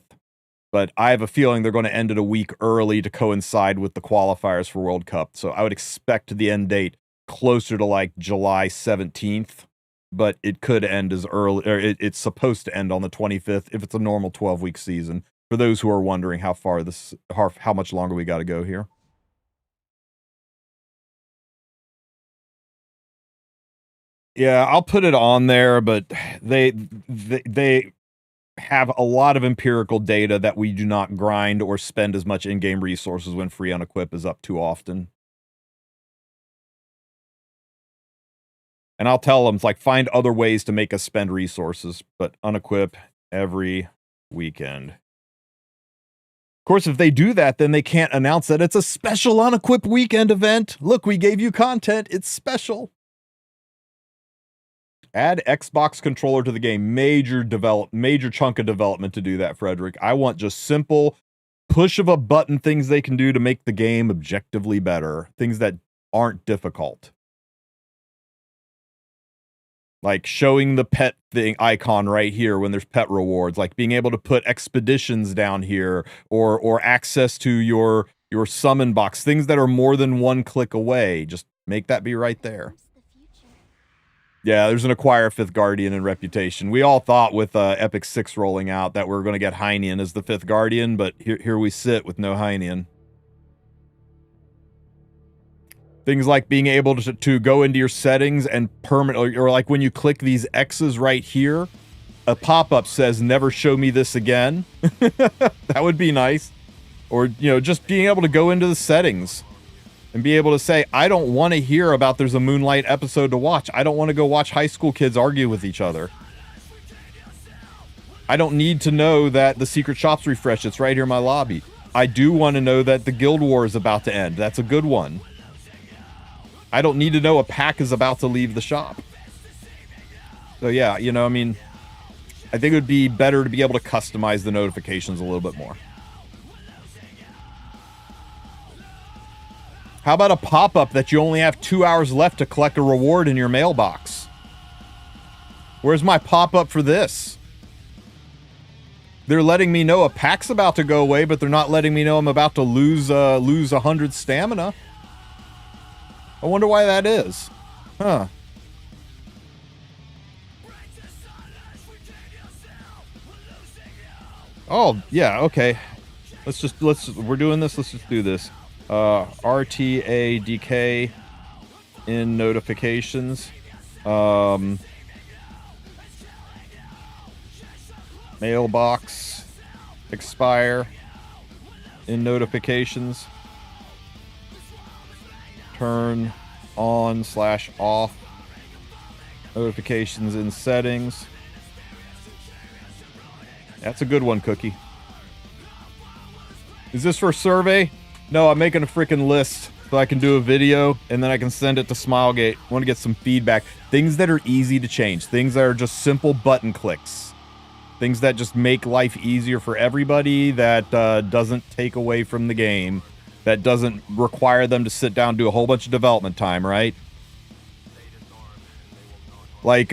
But I have a feeling they're going to end it a week early to coincide with the qualifiers for World Cup. So I would expect the end date closer to like July 17th. But it could end as early, or it's supposed to end on the 25th if it's a normal 12-week season. For those who are wondering how much longer we got to go here. Yeah, I'll put it on there, but they have a lot of empirical data that we do not grind or spend as much in-game resources when free unequip is up too often. And I'll tell them, it's like, find other ways to make us spend resources, but unequip every weekend. Of course, if they do that, then they can't announce that it's a special unequip weekend event. Look, we gave you content. It's special. Add Xbox controller to the game. Major chunk of development to do that, Frederick. I want just simple push of a button things they can do to make the game objectively better. Things that aren't difficult. Like showing the pet thing icon right here when there's pet rewards, like being able to put expeditions down here or access to your summon box, things that are more than one click away. Just make that be right there. Yeah, there's an acquire 5th Guardian in Reputation. We all thought with Epic 6 rolling out that we are going to get Heinian as the 5th Guardian, but here we sit with no Heinian. Things like being able to go into your settings and or like when you click these X's right here, a pop-up says never show me this again. That would be nice. Or, just being able to go into the settings and be able to say, I don't want to hear about there's a Moonlight episode to watch. I don't want to go watch high school kids argue with each other. I don't need to know that the secret shop's refreshed. It's right here in my lobby. I do want to know that the Guild War is about to end. That's a good one. I don't need to know a pack is about to leave the shop. So yeah, I think it would be better to be able to customize the notifications a little bit more. How about a pop-up that you only have 2 hours left to collect a reward in your mailbox? Where's my pop-up for this? They're letting me know a pack's about to go away, but they're not letting me know I'm about to lose 100 stamina. I wonder why that is. Huh. Oh, yeah, okay. We're doing this, let's just do this. RTADK in notifications. Mailbox expire in notifications. Turn on/off notifications in settings. That's a good one, Cookie. Is this for a survey? No, I'm making a freaking list so I can do a video and then I can send it to Smilegate. I want to get some feedback. Things that are easy to change. Things that are just simple button clicks. Things that just make life easier for everybody, that doesn't take away from the game, that doesn't require them to sit down and do a whole bunch of development time, right? Like,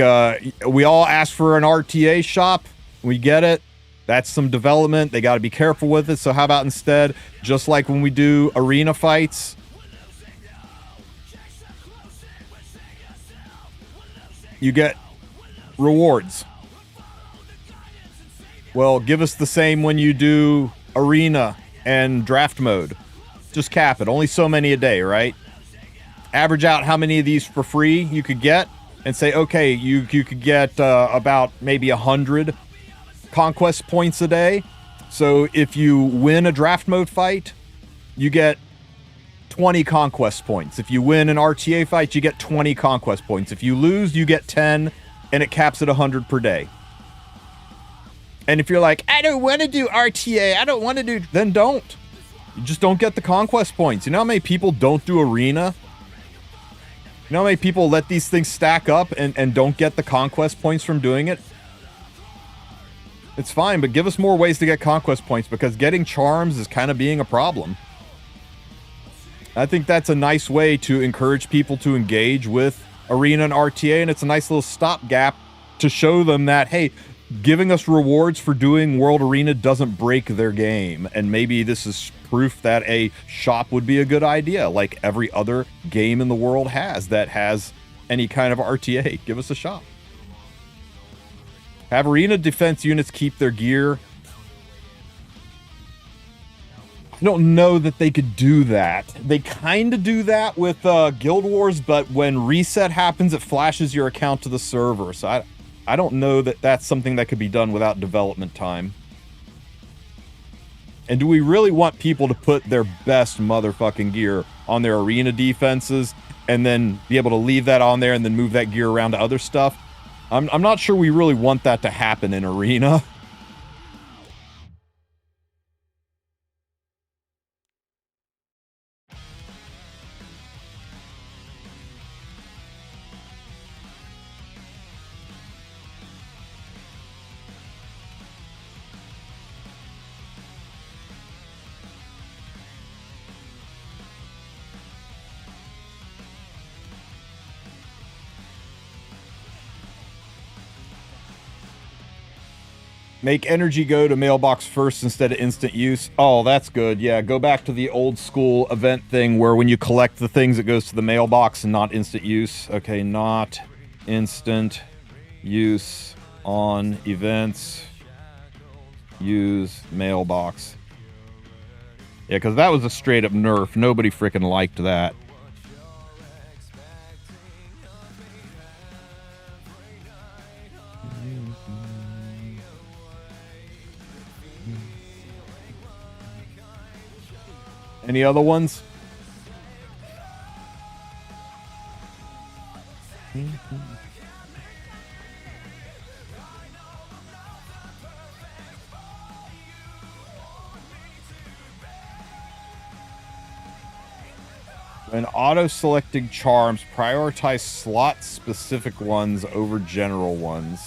we all ask for an RTA shop. We get it. That's some development. They got to be careful with it. So how about instead, just like when we do arena fights, you get rewards. Well, give us the same when you do arena and draft mode. Just cap it. Only so many a day, right? Average out how many of these for free you could get and say, okay, you could get about maybe 100 conquest points a day. So if you win a draft mode fight, you get 20 conquest points. If you win an RTA fight, you get 20 conquest points. If you lose, you get 10, and it caps at 100 per day. And if you're like, I don't want to do RTA, I don't want to do, then don't. You just don't get the conquest points. You know how many people don't do arena? You know how many people let these things stack up and don't get the conquest points from doing it? It's fine, but give us more ways to get conquest points, because getting charms is kind of being a problem. I think that's a nice way to encourage people to engage with arena and RTA, and it's a nice little stopgap to show them that, hey, giving us rewards for doing World Arena doesn't break their game, and maybe this is proof that a shop would be a good idea, like every other game in the world has that has any kind of RTA. Give us a shop. Have arena defense units keep their gear. I don't know that they could do that. They kind of do that with Guild Wars, but when reset happens, it flashes your account to the server, so I don't know that that's something that could be done without development time. And do we really want people to put their best motherfucking gear on their arena defenses and then be able to leave that on there and then move that gear around to other stuff? I'm not sure we really want that to happen in arena. Make energy go to mailbox first instead of instant use. Oh, that's good. Yeah, go back to the old school event thing where when you collect the things, it goes to the mailbox and not instant use. Okay, not instant use on events. Use mailbox. Yeah, because that was a straight up nerf. Nobody freaking liked that. Any other ones? When auto-selecting charms, prioritize slot-specific ones over general ones.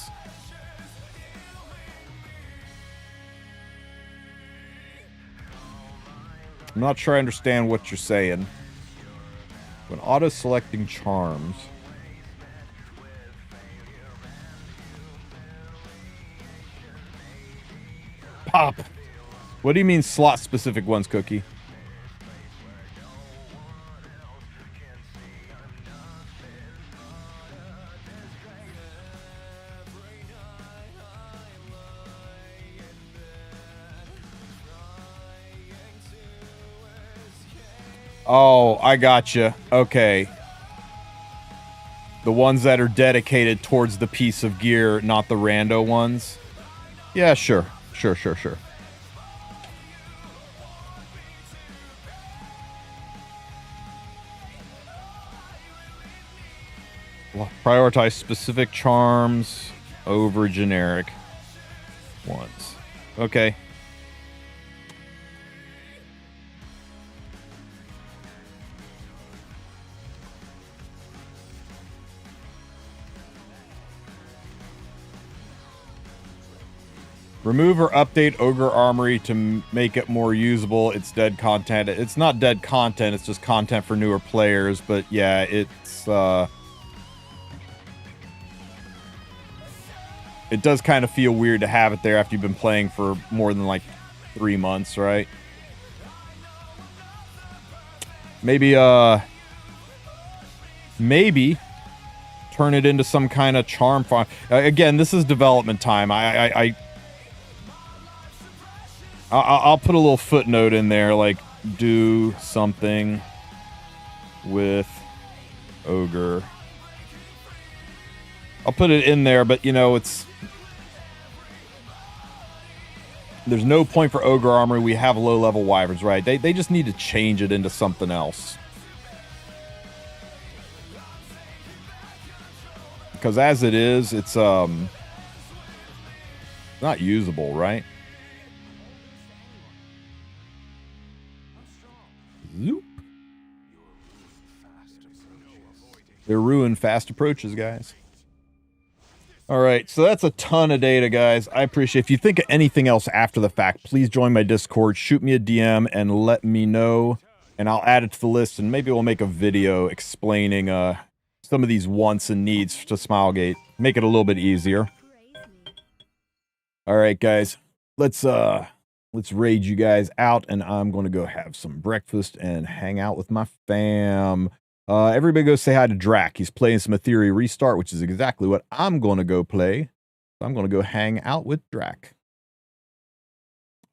I'm not sure I understand what you're saying. When auto-selecting charms... Pop! What do you mean slot-specific ones, Cookie? Oh, I gotcha. Okay. The ones that are dedicated towards the piece of gear, not the rando ones. Yeah, sure. Sure. Prioritize specific charms over generic ones. Okay. Remove or update Ogre Armory to make it more usable. It's dead content. It's not dead content, it's just content for newer players, but yeah, it's, it does kind of feel weird to have it there after you've been playing for more than, like, 3 months, right? Maybe turn it into some kind of charm farm. Again, this is development time. I'll put a little footnote in there, like, do something with Ogre. I'll put it in there, but, you know, it's... There's no point for Ogre Armory. We have low-level Wyverns, right? They just need to change it into something else. Because as it is, it's, not usable, right? Zoop. They're ruined fast approaches, guys. Alright, so that's a ton of data, guys. I appreciate it. If you think of anything else after the fact, please join my Discord, shoot me a DM, and let me know. And I'll add it to the list, and maybe we'll make a video explaining some of these wants and needs to Smilegate. Make it a little bit easier. Alright, guys. Let's raid you guys out, and I'm going to go have some breakfast and hang out with my fam. Everybody go say hi to Drac. He's playing some Etheria Restart, which is exactly what I'm going to go play. I'm going to go hang out with Drac.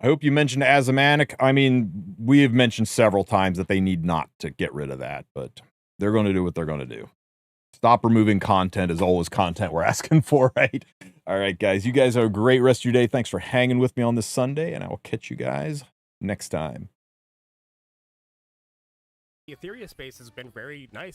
I hope you mentioned Azamanic. I mean, we have mentioned several times that they need not to get rid of that, but they're going to do what they're going to do. Stop removing content is always content we're asking for, right? All right, guys. You guys have a great rest of your day. Thanks for hanging with me on this Sunday, and I will catch you guys next time. The Etheria space has been very nice.